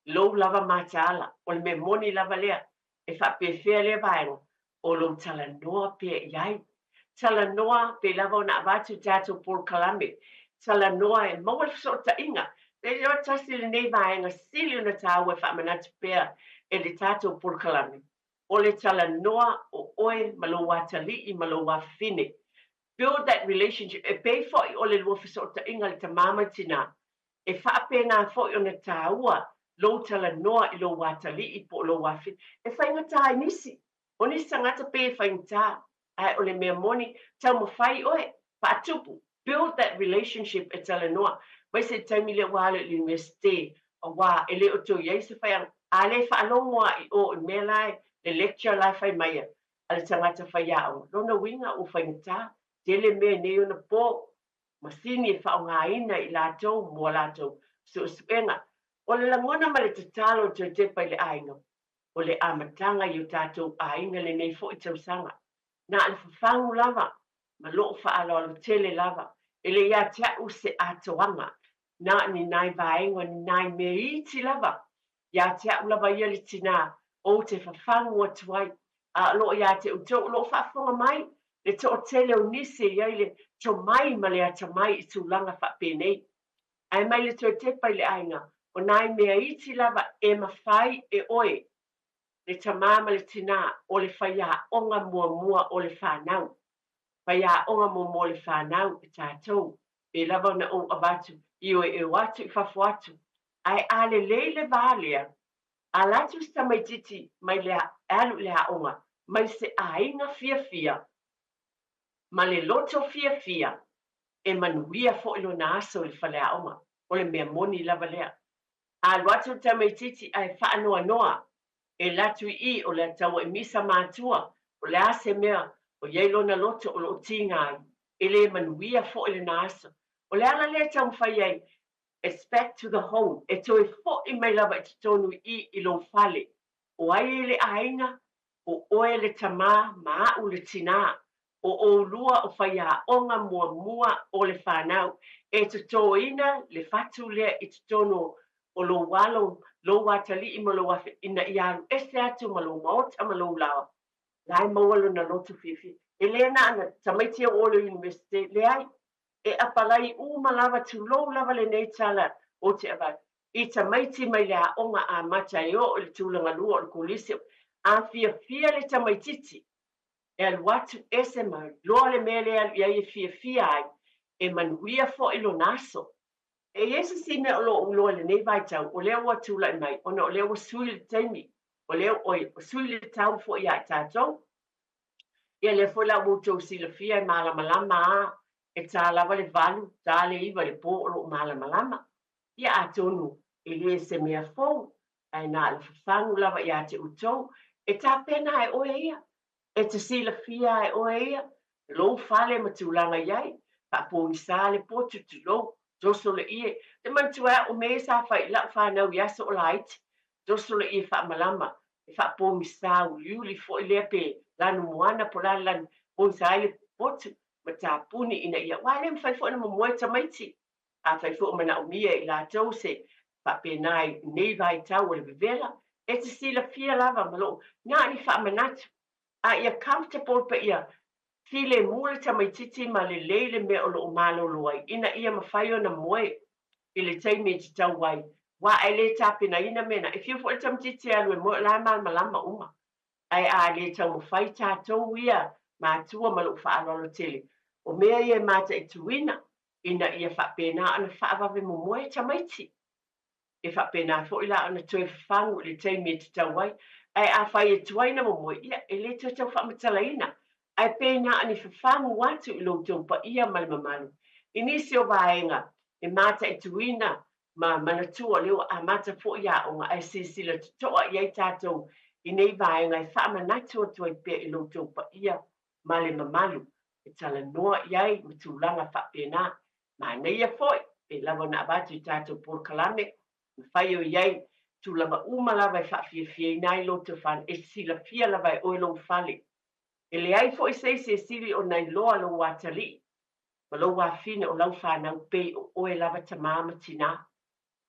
lou lava mātala, o le me moni lava lea, e whaapewhea lea vaengo, o lo tala noa pe iai, tala noa pe lava o na avatu tātou por kalame, tala noa e maua sota inga, le yo tasi le nei vaenga sili una tāua e whaamanatu pea, e le tātou por kalame. O le tala noa o oe malo watali i malo wafine. Build that relationship. E pei foi o le lua fisota inga le tamama tina. E whaape ngā foi o na tāua lo tala noa i lo watali i po lo wafine. E whainga tā nisi. O nisi tangata pe e whainga tā. Ai o le mea moni tau mo whai oe. Pātupu. Build that relationship e tala noa. Mai se taimi le wale le universite. O wā e le o tō iei se whainga. A le whaalongoa i o mea lai, le lecture lai whai maia, a le tangata whai au. Lona winga o whaingata, tele mea nei ona pō, masini e whaonga ina i lātou, mua lātou, suenga. O le langona ma le tatalo te Tepa i le Aiga, o le amatanga i o tātou Aiga le nei fo i tausanga. Na le whawhangu lava, ma loo whaaloalo tele lava, e le ia tia se atoanga, na ni nai vaenga ni nai mea iti lava, ia te au lava ia le tina o te whawhangu atuai a lo ia te uto lo whafonga mai le to tele o nisi ia le to mai ma le ata mai i tūlanga whapene ai mai le to Tepa i le Aiga o nai mea iti lava e mawhai e oe le tamama le tina o le whaia onga mua o le whanau whaia onga mua le whanau i tātou e lava na o avatu i oe e watu i whafu atu ai ale leile valia a latu sta mai titi mai lea alu lea onga mai se ainga fia ma le loto fia e manuia fo ilo na aso le falea onga o le mea moni lava lea a latu ta mai titi ai whaanoa noa e latu i o le taua e misa mātua o le ase mea o yeilo na loto o lo tingai ele manuia fo ele naso. O le ala le tau fai ai, it's back to the home. E toi fo I mai lava I tonu I lo fale. O ai ele ainga, o oe le tama maa u le tina, o lua o fai a onga mua o le whanau, e te toina le fatu lea I te tonu o lo walo, lo watali I mo lo wafe ina I alu, ese atu ma lo maota ma lo lawa. Lai mawalo na lotu fifi. Elena ana tamaitia o le universite, le ai, e apalai malava tu lo lava le nei tala o te abat. I tamaiti mai le a onga a mata e o le tūlanga lua o le kulisi, a fia le tamaititi. E al watu ese ma loa le mele al ia I fia ai, e manuia fo ilo naso. E ese si me o lo le nei vai tau, o leo wa tūla I mai, ona o leo sui le taimi, o leo o sui le tau fo ia tātou. Ia le foi la mutou silafia e malamalama e tā lava le valu, tā le iwa le pō o lo malamalama. Ia atonu e le se mea fōu, ai nā le whawhangu lava ia te utou, e tā pena e oe ia, e te silafia e oe ia, lo fale ma tūlanga iai, pa pō I sā le pōtu tu lo, doso le ie, te mantua o me sa whai la whanau iaso o laiti, doso le ie whamalama, e whapō misa u liuli fo I lea pe, lanu moana po lan o sai potu ma tapuni ina ia wale mfai fo na mo tamaiti a fai fo mana o mia I la tose pa penai nei vai tau le vela e te sila fia lava malo nga ni fa manatu a ia comfortable pa ia file mule tamaiti ma le lele me o lo malo loi ina ia mafai ona moe I le taimi te tau wai wa ele tapina ina mena if you for tamaiti alu mo la malama uma ai a le tau mawhai tātou ia mātua ma lo whaarolo tele. O mea ia māta I tuina, ina ia whapena ana whaavawe mo moe tamaiti. E whapena fo ila ana tue whangu le teimi te tau wai, ai a whai e tuaina mo moe, ia e le tau whamatala ina. Ai pena ani whangu watu I lo tau pa ia malimamalu. Inisi o vaenga, e māta I tuina, ma manatua leo a māta fo ia o ngā ai sisila tutoa iai tātou, I nei vaenga I whaamanatu o tuai pia I loto pa ia male mamalu. E tala noa iai ma tūlanga whapena. Ma nei a foi, e lava na abatu I tātou por kalame. Ma whai o iai tūlanga lava I whawhiawhia I nai loto whan e sila fia lava I oilo whale. E le ai foi se sili o nei loa lo watali. Ma lo wafine o lau whanau pe o oe lava tamama tina.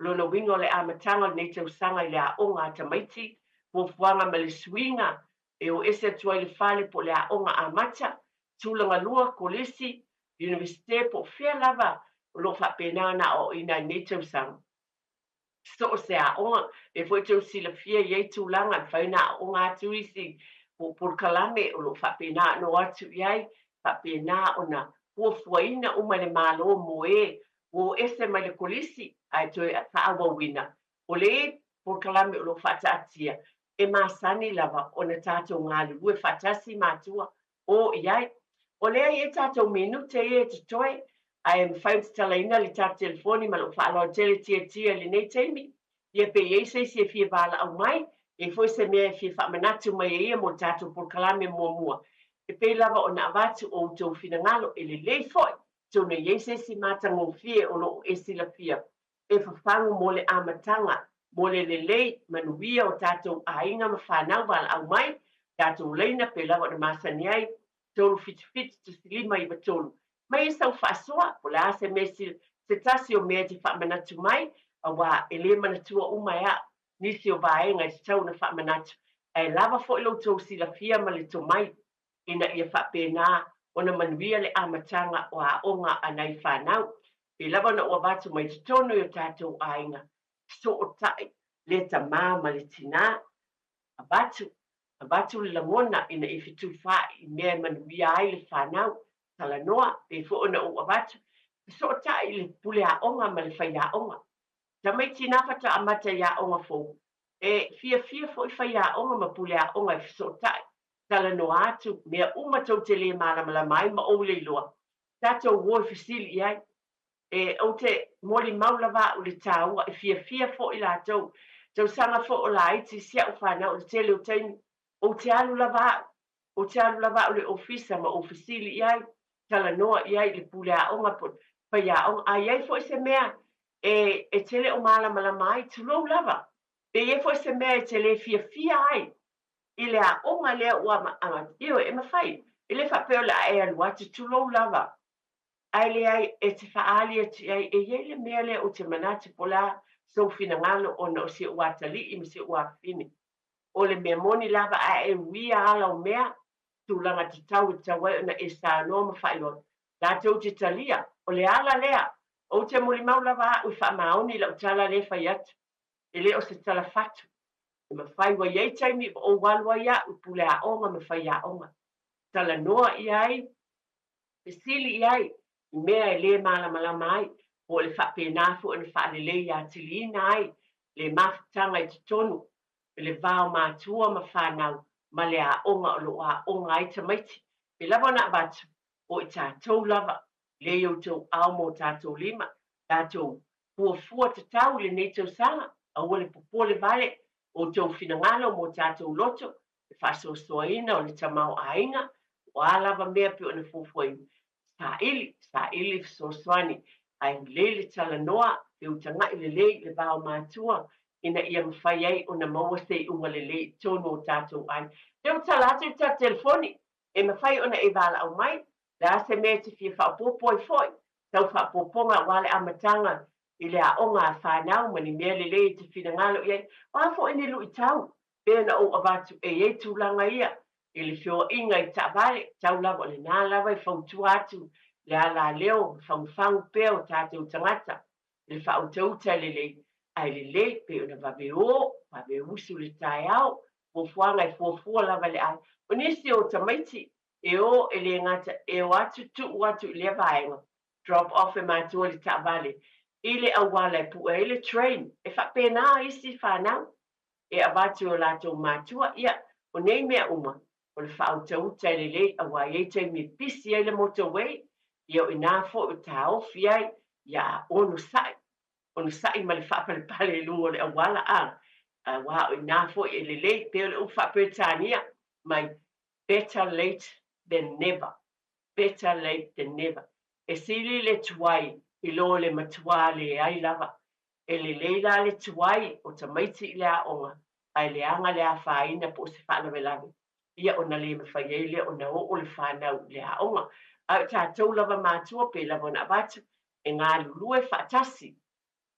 Lona wingo le amatanga nei tau sanga I le a onga tamaiti. Wo fuanga ma le swinga e o ese tuai le fale po le a onga a mata, tūlanga lua kolesi, universite po fea lava o lo whapena na o ina nei tau sang. So o se a onga, e fwoi tau sila fia iei tūlanga, whaina a onga atu isi po kalame o lo whapena no atu iai, whapena o na hua fuaina uma le malo moe, o ese ma le kolesi, ai toi a whaawa wina. O le por kalame o lo whataatia, e masani lava o na tātou ngālu ue whatasi mātua o iai. O lea I e tātou minute e te toi, ai e mwhaim te talaina le tātou telefoni ma lo whaaloa tele tia le nei teimi. Ia pe e se si e fia wala au mai, e foi se mea e fia whamanatu mai e ia mo tātou por kalame mua. E pe lava o na avatu o tau fina ngalo e le lei foi, tau na e se si mātango fia o lo e sila fia. E whawhangu mo le amatanga, mo le lei manuia o tātou ainga ma whanau wala au mai, tātou leina pe lawa na masani ai, tolu fitu tu silima I batolu. Mai e sau whasoa, po la se mesi se tasi o mea te whamanatu mai, a wā e le manatua umai a, nisi o vaenga I tau na whamanatu. E lava fo ilo tau sila fia ma le to mai, ina ia whapena o na manuia le amatanga o a onga anai whanau. Pe lava na ua watu mai te tonu o tātou ainga. So o tai, le ta mama le tina, abatu le langona ina I fitu whai, mea manuia ai le whanau, tala noa, pe fo ona o abatu, so o tai le pule a onga ma le whai a onga. Ta mai tina whata amata ia onga fo, e fia fo I whai a onga ma pule a onga I so o tai, tala noa atu, mea umatou te le malamala mai ma o le loa, tatou woi fisili iai, e o te moli maulava o le tāua e fia fo I lātou. Tau sanga fo o la iti sia o whana o le tele o teini. O te alu lava o le ofisa ma ofisili iai. tala noa ia i le pule aʻoga po pai aʻoga aiai foʻi se mea e tele o malamalama ai tulou lava pe ia foʻi se mea e tele fiafia ai i le aʻoga lea ua amaio e mafai i le faapea o le ae alu atu tulou lava ai leai e te whaali atu ai e iei le mea lea o te manati pola sau finangalo ona o se ua talii ma se ua fini. O le mea moni lava a e wia ala o mea tūlanga te tau e tawai ona e sa noa ma whailon. Tātou te talia o le ala lea o te mori mau lava a ui wha maoni la o tala le whai atu. E le o se tala fatu. E ma whai wa iei taimi o walwa ia u pule a onga ma whai a onga. Tala noa iai, e sili iai, mea e le malamalama ai o le whapena fu o le whaalele ia tilina ai le mafutanga i te tonu le vao mātua ma whanau ma le aonga o lo aonga ai tamaiti pe lava na batu o i tātou lava le iau tau au mo tātou lima tātou fuafua te tau le nei tau sanga a ua le popo le vale o tau finangalo mo tātou loto le whasosoaina o le tamau ainga o a lava mea pe o na fuafuaina sa ili sosoani ai lele tala noa e utanga i le vao mātua ina ia mawhai ai o na maua se unga le tono o tātou ai. Te o tala atu ta telefoni e mawhai o na e wala au mai la se mea te fia whapopo i foi tau whapoponga wale amatanga i le aonga a whanau mani mea le te finangalo iai o a fo ene lu i tau pēna o avatu e tūlanga ia i le fio inga i tāwale tau lava le nā lava i whautua atu le ala leo whangwhang pēo tātou tangata le whautauta le ai le pe ona vave usu le tai au o fuanga i fuafua lava le ai o nisi o tamaiti e o ele ngata e o atu tu watu le vaenga drop off e mātua le tāwale i le awala e pu e le train e whapena isi whanau e avatu o lātou mātua ia o nei mea uma o le whautauta le awa i te me pisi ai le motorway ia o inafo o tā ofi ai ia onu sai ma le whapale lungo le awala wa o inafo e le pe o le whapetania mai better late than never e sili le tuai i lo le matua le ai lava e le leila le tuai o tamaiti le aonga ai le anga le a whaina po se whanawelawe ia o na le mawhai le o na o le whanau le aonga a tātou lava mātua pe lava na batu e ngā lulue whaatasi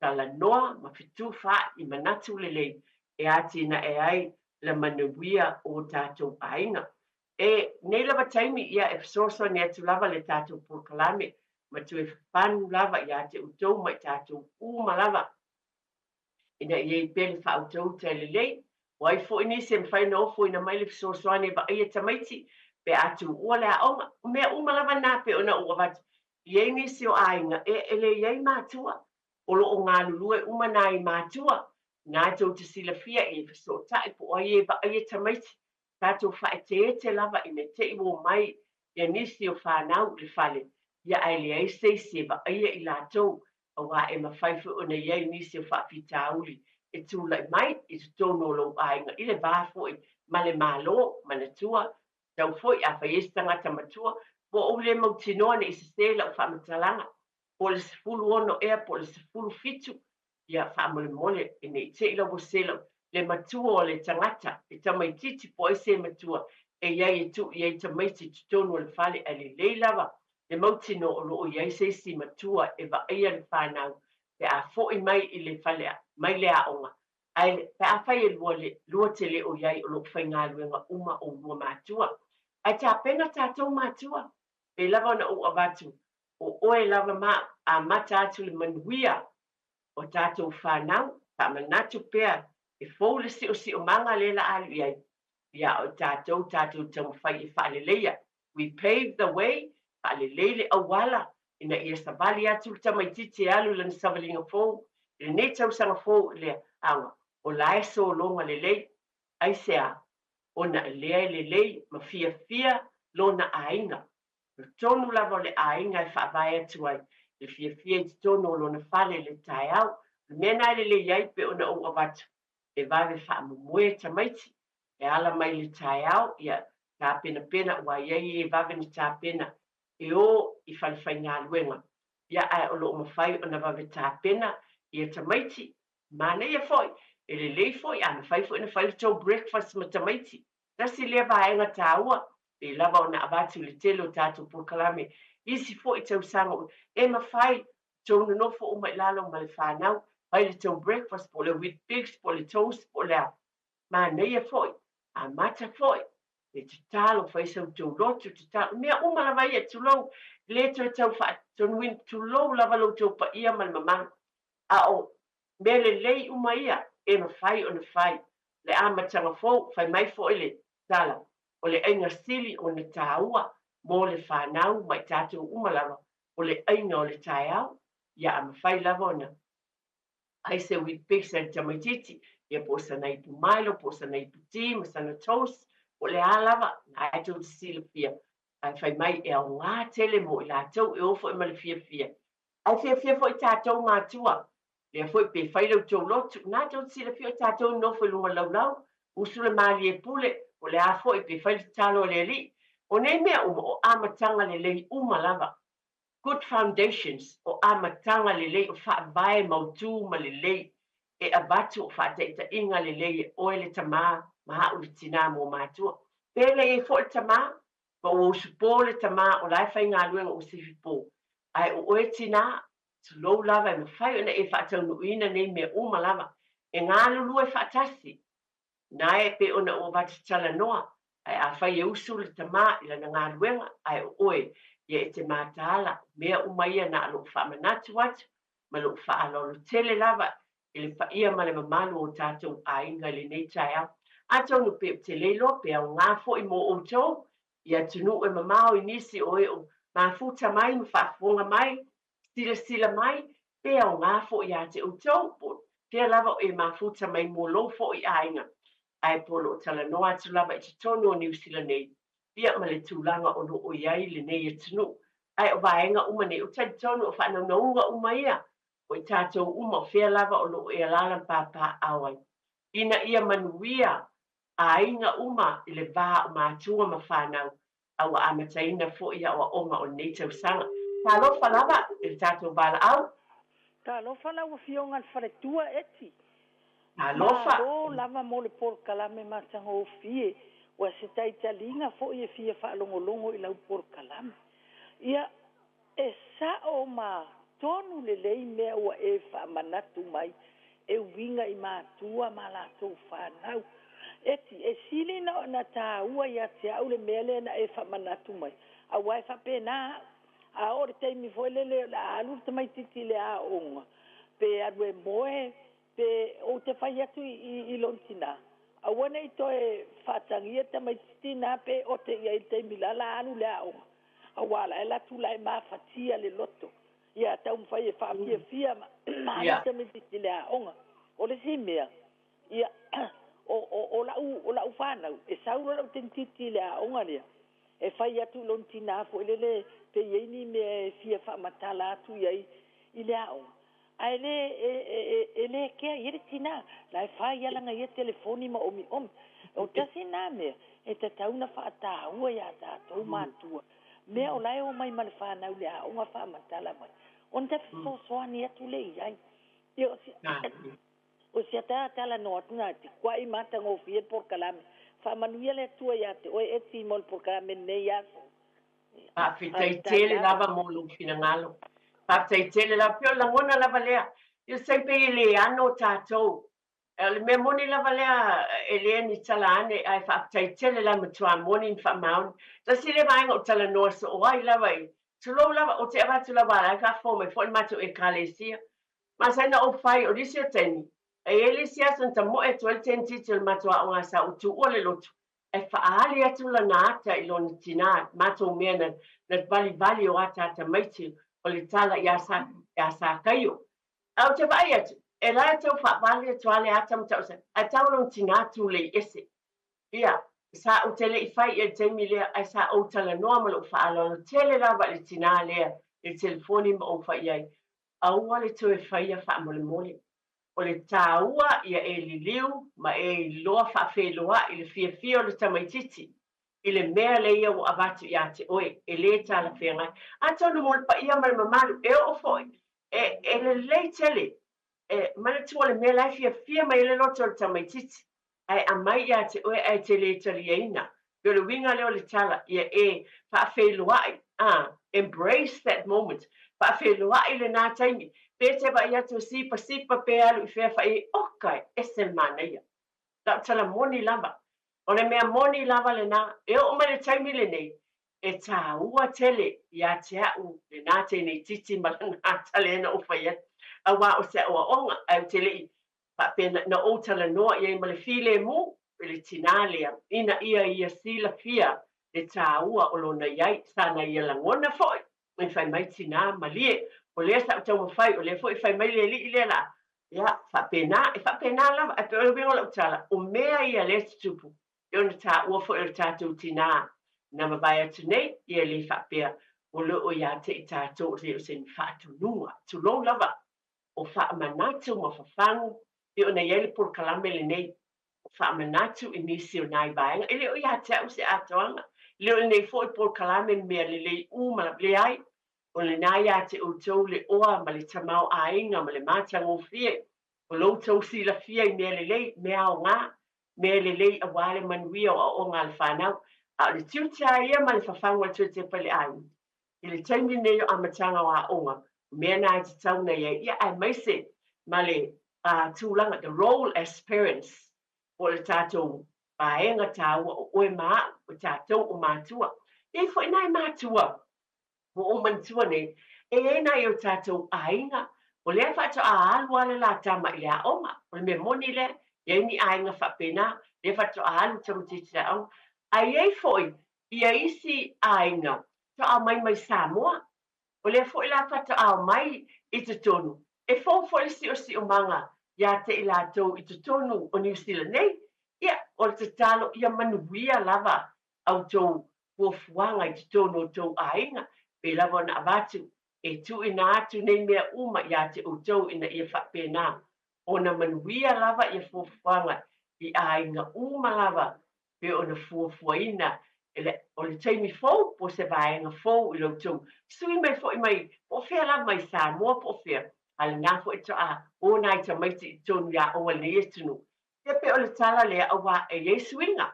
tala noa ma fitu wha i manatu lelei e ati na e ai la manuia o tātou ainga. E nei lava taimi ia e fisoso ni atu lava le tātou pōkalame ma tu e whanu lava i ate utou mai tātou uma lava. Ina i pele whautou te lelei wai fo ini se mwhai no fo ina mai le fisoso ane ba ia tamaiti pe atu ua le aonga mea uma lava nā pe ona ua watu. Iei nisi o ainga e le iei mātua o loo ngā lulue uma nā i mātua nā tau te sila fia e fiso tai po ai e ba ai e tamaiti tātou whae te lava i me te iwo mai ia nisi o whanau le whale ia ai le ai seisi e ba ai e i lātou a wā e mawhaifu o na iei nisi o whawhita auli e tūlai mai i tu tono lo ainga i le vāfo i ma le mālo manatua tau foi a whaiestanga tamatua po o le mautinoa ne i se stela o whamatalanga po le sefulu ono ea po le sefulu fitu ia whamole mole e nei te ila wo selo le matua o le tangata e tamaititi po e se matua e iai e tu iai tamaiti tutonu le whale a le leilawa le mautino o loo iai se si matua e va ia le whanau pe a foi mai i le whale mai le aonga ai pe a whai e lua te le o iai o lo whainga luenga uma o lua matua ai tā pena tātou mātua, e lava na o avatu, o oe lava ma a mata atu le manuia, o tātou whanau, tā manatu pēr, e fōle si o manga le la alu iai, ia o tātou tamu whai e whaaleleia. We paved the way, whaalelele awala, ina ia savali atu le tamaititi alu lana savalinga fōu, le ne tau sanga fōu le anga, o lae so longa le lei, ai sea, ona lea lelei ma fia lona ainga. Tonu lava le ainga e whaavai atu ai. Le fia i tonu lona whale le tai au. Le mena le iai pe ona o avatu. E vave whaamumue tamaiti. E ala mai le tai au. Ia tā pena wa iai e vave ni tā pena. e o I whalawhainga luenga. Ia ai o loo mawhai o na waweta pena I a tamaiti. Mana ia foi, e le lei foi, ana whai foi na whai tau breakfast ma tamaiti. Tasi lea vaenga tāua, e lava o na abatu le telo tātou purkalame. Isi foi tau sanga, e mawhai, tau no fo o mai lalo ma le whanau, vai le tau breakfast po le wheat pigs, po le toast, po le mana ia foi, a mata foi. E te talo fai sau tau lotu, te talo, mea umala vai e tulou, le tau wha, tau win tulou lava lo tau pa ia mal mamang. A o, me le lei uma ia, e mawhai o na whai, le amatanga fō, whai mai fō ele, tala, o le ainga sili o na tāua, mō le whanau, mai tātou umalawa, o le ainga o le tāiau, ia a mawhai lava ona. Ai se wheat pigs e tamaititi, ia po sana I pu Milo, po sana I pu tea, ma sana toast, o le alava, na e tau sila fia. Ai whai mai e au ngā tele mo I lātou e ofo I male fia fia. Ai fia fia fo I tātou mātua. Lea fo I pe whailau tau lotu, nā tau sila fia tātou no fo I lunga laulau, usula mali e pule, o le a fo I pe whailau talo le li. O nei mea o amatanga le lei lava. Good foundations o amatanga le lei o whaavae mautu ma le lei e abatu o whaataita inga le lei o ele tamā maha uli tina mo mātua. Pele e fo le tamā, pa o usupo le tamā o lai whai ngā luenga o sifipo. Ai o oe tina, tu lou lava e mawhai ona e whaatau nuina nei mea uma lava. E ngā lulu e whaatasi. Nā e pe ona o watatala noa, ai a whai e usu le tamā ila na ngā luenga, ai o oe, ia e te mātāla, mea umaia na alo whaamanatu atu, ma lo whaalolo tele lava, e le whaia ma le mamalu o tātou Aiga le nei tai au. Atau no pe te leilo, pe au ngā fo I mo o tau, ia tunu e mamao I nisi o e o ngā futa mai, ma whaafonga mai, sila mai, pe au ngā fo I a te o tau, pe lava o e mā futa mai mo lo fo I Aiga. Ai polo tala noa atu lava I te tono o New Zealand nei. Ia ma le tūlanga o no o iai le nei e tunu. Ai o vaenga uma nei o tai tonu o whanau na unga uma ia. O I tātou uma o whea lava o no e alala pāpā awai. Ina ia manuia a inga uma I le vā o mātua ma whanau. Awa amataina fo ia o oma o nei tau sanga. Tā lofa lava I le tātou wala au. Tā lofa lava fionga wharetua eti. Tā lofa. Mālo lava mo le porkalame matanga o fie. Wa se tai talinga fo ia fia whaalongolongo I lau porkalame. Ia e sa o ma tonu le lei mea ua e whaamanatu mai. E winga I mātua ma la tau whanau. Eti e sili na tā ua ia te au le mea le na e whaamanatu mai. A wai whapena a ore teimi fo lele la alu tamai titi le a onga. Pe adwe moe pe o te whai atu I lontina. Awana I toe whatangia tamaitina pe o te ia I te milala anu lea onga. Awala e latu lai mawhatia le loto. Ia tau mwhai e whaafia fia ma tamaitina lea onga. O le si mea. Ia o lau whanau. E sauro lau tentiti lea onga lea. E whai atu lontina fo elele pe yeini me fia whaamatala atu iai I lea onga. Ai ele ke ire tina la fa ya la ngai telefoni ma omi o tasi na me e te tauna fa ta ua ya ta to matua me o lai o mai mal fa na ule a unha fa matala mai on te so ani atu le ai o si ata tala no atuna ti kwai mata ngo fie por kalame fa manuele tua ya te o e ti mol por kalame ne ya a fitai tele lava mo lu fina ngalo. Patai tele la pio la ngona la valea. Io sempre le anno tātou. Le me moni la valea ele ni talane ai patai tele la matua moni fa maun. Ta si le vai o tala no so o ai la vai. Tulo la o te ava tula vai ka fo me fo mato e kalesia. Ma sai na o fai o disi teni. E ele sia santa mo e tol tenti tul matua o asa o tu o le lotu. E fa ali atu la nata I lon tina mato mena na vali o ata ta maiti. O le tala ia sa kaio. Au te vai atu, e lai tau whaapale tuale atam tau sa, a tau long tina tu le ese. Ia, sa o tele I whai e teimi lea, ai sa o tala noa malo whaalo, tele lava le tina lea, le telefoni ma o whai ai. Aua le tu e whai a wha mole mole. O le tāua ia e li liu, ma e loa wha wheloa I le fia o le tamaititi. ile mea le ia o avatu ia te oe, e le tala whengai. A tonu mo pa ia mai mamaru, e o foi, e le lei tele, mana tua le mea lai fia mai le loto le tamaititi, ai a mai ia te oe ai te le tali eina, yo le winga leo le tala, ia pa wheluai, embrace that moment, pa wheluai le nā taimi, pe te ba ia tu sipa pe alu I whea whai, okai, ese mana ia. La tala moni lava. O le mea moni lava le nā, e o mai le taimi le nei, e tā ua tele, ia te au, le nā te nei titi ma le nā tale ena o whai atu. A wā o se oa onga, au tele I, pa pe na o tala noa, ia ma le file mu, pe le tina lea, ina ia sila fia, le tā ua o lona iai, sana ia langona foi, mai whai mai tina, ma lie, o lea sa utau ma whai, o lea foi whai mai le li le la, ia, whapena lava, a pe o le wingo la utala, o mea ia le tupu, e ona tā ua foi o le tātou tina, na mabai atu nei, ia le whapea, o le o ia te I tātou le o sen whaatununga, tulong lava, o whaamanatu ma whawhangu, e ona ia le por kalame le nei, o whaamanatu I nisi o nai vaenga, e le o ia te au se atoanga, le o nei foi por kalame mea le uma le ai, o le nai a te outou le oa ma le tamau ainga ma le mātango fie, o loutou sila fia I mea mea o ngā, mea le a wale manuia o ngā le whanau, a le tiutia ia ma le whawhangu atu te pale ai. I le taimi nei o amatanga o a onga, mea nā te tauna ia ai maise ma le tūlanga, the role as parents, o le tātou paenga tāua o oe maa, o tātou o mātua. E fo nai mātua, o mantua nei, e nai o tātou ainga, o lea whātou a alu ale la tama I a onga, o le me moni le, ia ni ainga whapena, lea whātou a alu tamatiti la au, ai ei foi, ia isi ainga, to a mai Samoa, o lea foi la whātou a mai I te tonu, e foi si o manga, ia te I lātou I te tonu o New Zealand nei, ia, o te talo, ia manuia lava, au tō fuafuanga I te tonu o tō ainga, pe lava na avatu, e tu ina atu nei mea uma ia te outou ina ia whapena, o na manuia lava ia fuafuanga, I ainga uma lava, pe o na fuafuaina, o le taimi fau, po se vaenga fau I loutou, sui mai fo I mai, po fea lava mai Samoa po fea, ale ngā fo ito o nai ta maiti I tonu ia o le etunu, ia pe o le tala lea awa e Yesu inga,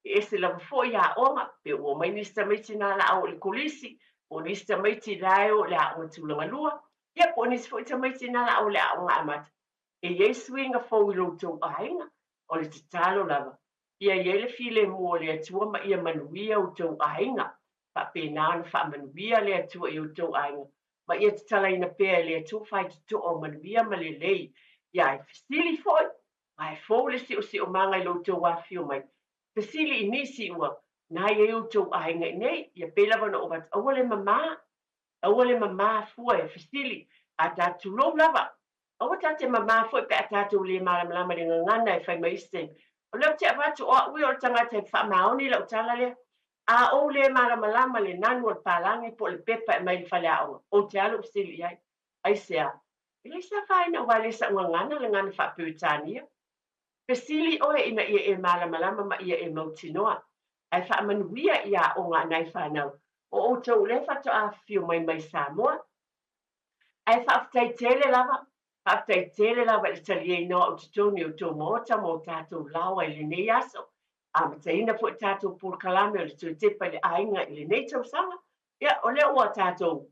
e se lava fo ia onga, pe o mai nista maiti nā la au le kolisi, o nista maiti rao le a o tūlanga lua, ia po nista fo ita maiti nā la au le a o ngā amata, e Yesu inga fo I loutou ainga, o le tatalo lava, ia le file mua le atua ma ia manuia o tau ainga, pa pena na wha manuia le atua I o tau ainga, ma ia te tala ina pēr le atua whai te to o manuia ma le lei, ia fisili foi, ai fō le si o manga I lo tau wafio mai, fisili I nisi ua, na ia o tau ainga nei, ia pēla wana o bat, awale mama fua e fisili, a tatu lo lava, awa tate mama fua pe a tatu le malama le ngana e whai maisteng, o leo te avatu o ui o tangata e whamaoni la utala lea, a o le malama le nanu o palangi po le pepa e mai le whale aonga, o te alo usili iai, ai sea, ile sa whaina wale sa ngana le ngana whaputania, pesili oe ina ia e malama ma ia e mautinoa, ai whamanuia ia o ngā nai whanau, o tau le whato a whio mai Samoa, ai whaftai tele lava, Haftai tele la wale talie no o tutoni o tō mōta mō tātou lawa I le nei aso. A mataina po tātou por kalame o le tū Tepa le ainga I le nei tau sanga. Ia, o le ua tātou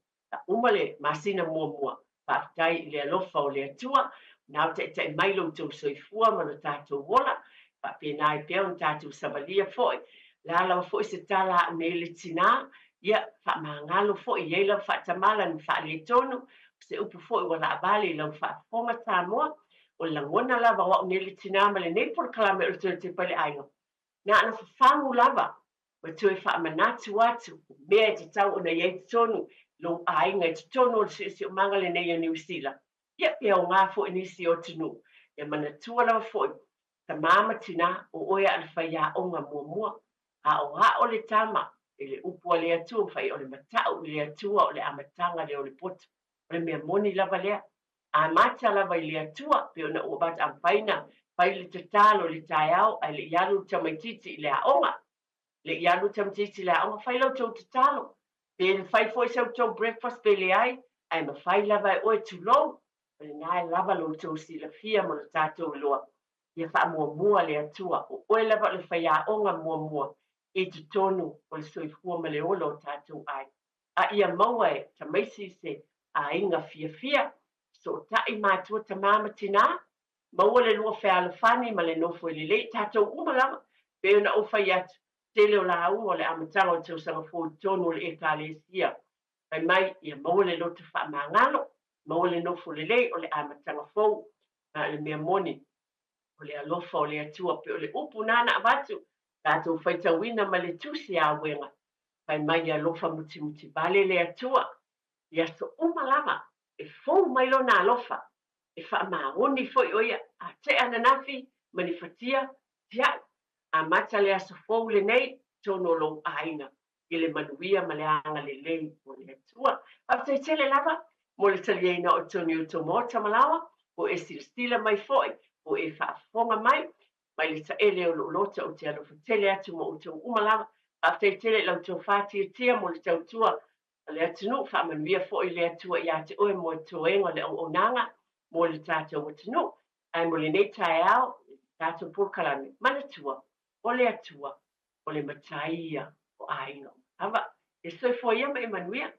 umale masina mua. Haftai I le alofa o le atua. Nau te mailo tō soifua ma no tātou wola. Pa pēnā I pēo tātou savalia foi. La lawa foi se tala o nei le tina. Ia, wha mangalo foi. Ia la wha tamala ni wha le tonu. Se upu foi wala avale lau whaafonga Samoa, o langona lava wa unele tinama le nei por kalame o tō Tepa le ainga. Na ana whawhangu lava, wa tō e whaamanatu atu, mea te tau o na iei te tonu, lo ainga te tonu o si o manga le nei a New Zealand. Ia pia o ngā foi nisi o tunu, e manatua lava foi, ta mama tina o oia ala whaia o ngā mua, a o o le tama, e le upu a le atua, whai o le matau I le atua o le amatanga le o le potu. Le mea moni lava lea, a mata lava I le atua, pe ona ua bata am whaina, whai le tatalo le tai au, ai le ialu tamaititi I le aonga. le ia lu tam tisi la o fai lo tau tatalo pe fai foi sau tau breakfast pe le ai ma fai lava o tu lo le nai lava lo tau si la fia mo le tatou loa ia fa mua le atua o lava le fai a onga mua e te tonu o le soifua ma le olo tatou ai a ia maua e tamaisi se a inga fia so tai matua tamama tina maua le lua fea alafani ma le nofo i le lei tatou uma lava pe ona o fai atu tele o la o le amatanga o tau sanga fo tonu le ekalesia mai ia maua le lotu wha mangalo maua le nofo le lei o le amatanga fo le mea moni o le alofa o le atua pe o le upu nana abatu tatou faitauina ma le tusi a wenga mai ia alofa muti bale le atua ia so uma lava e fou mai lona alofa e whaamahoni foi oia a te ananafi manifatia tia a mata le aso fou le nei tono lo aina i le manuia ma le anga le lei o le atua a te tele lava mo le talieina o toni o tomo tamalawa o e stila mai foi o e whaafonga mai le taele o lo lota o te alofa tele atu mo o tau uma lava a te tele lau tau whātia tia mo le tautua le atunu whaamanuia foi le atua i ate oe mo toenga le o nanga mo le tātou atunu ai mo le nei tae au tātou pūkalame manatua o le atua o le mataia o aino ava e soifua ia ma Emanuia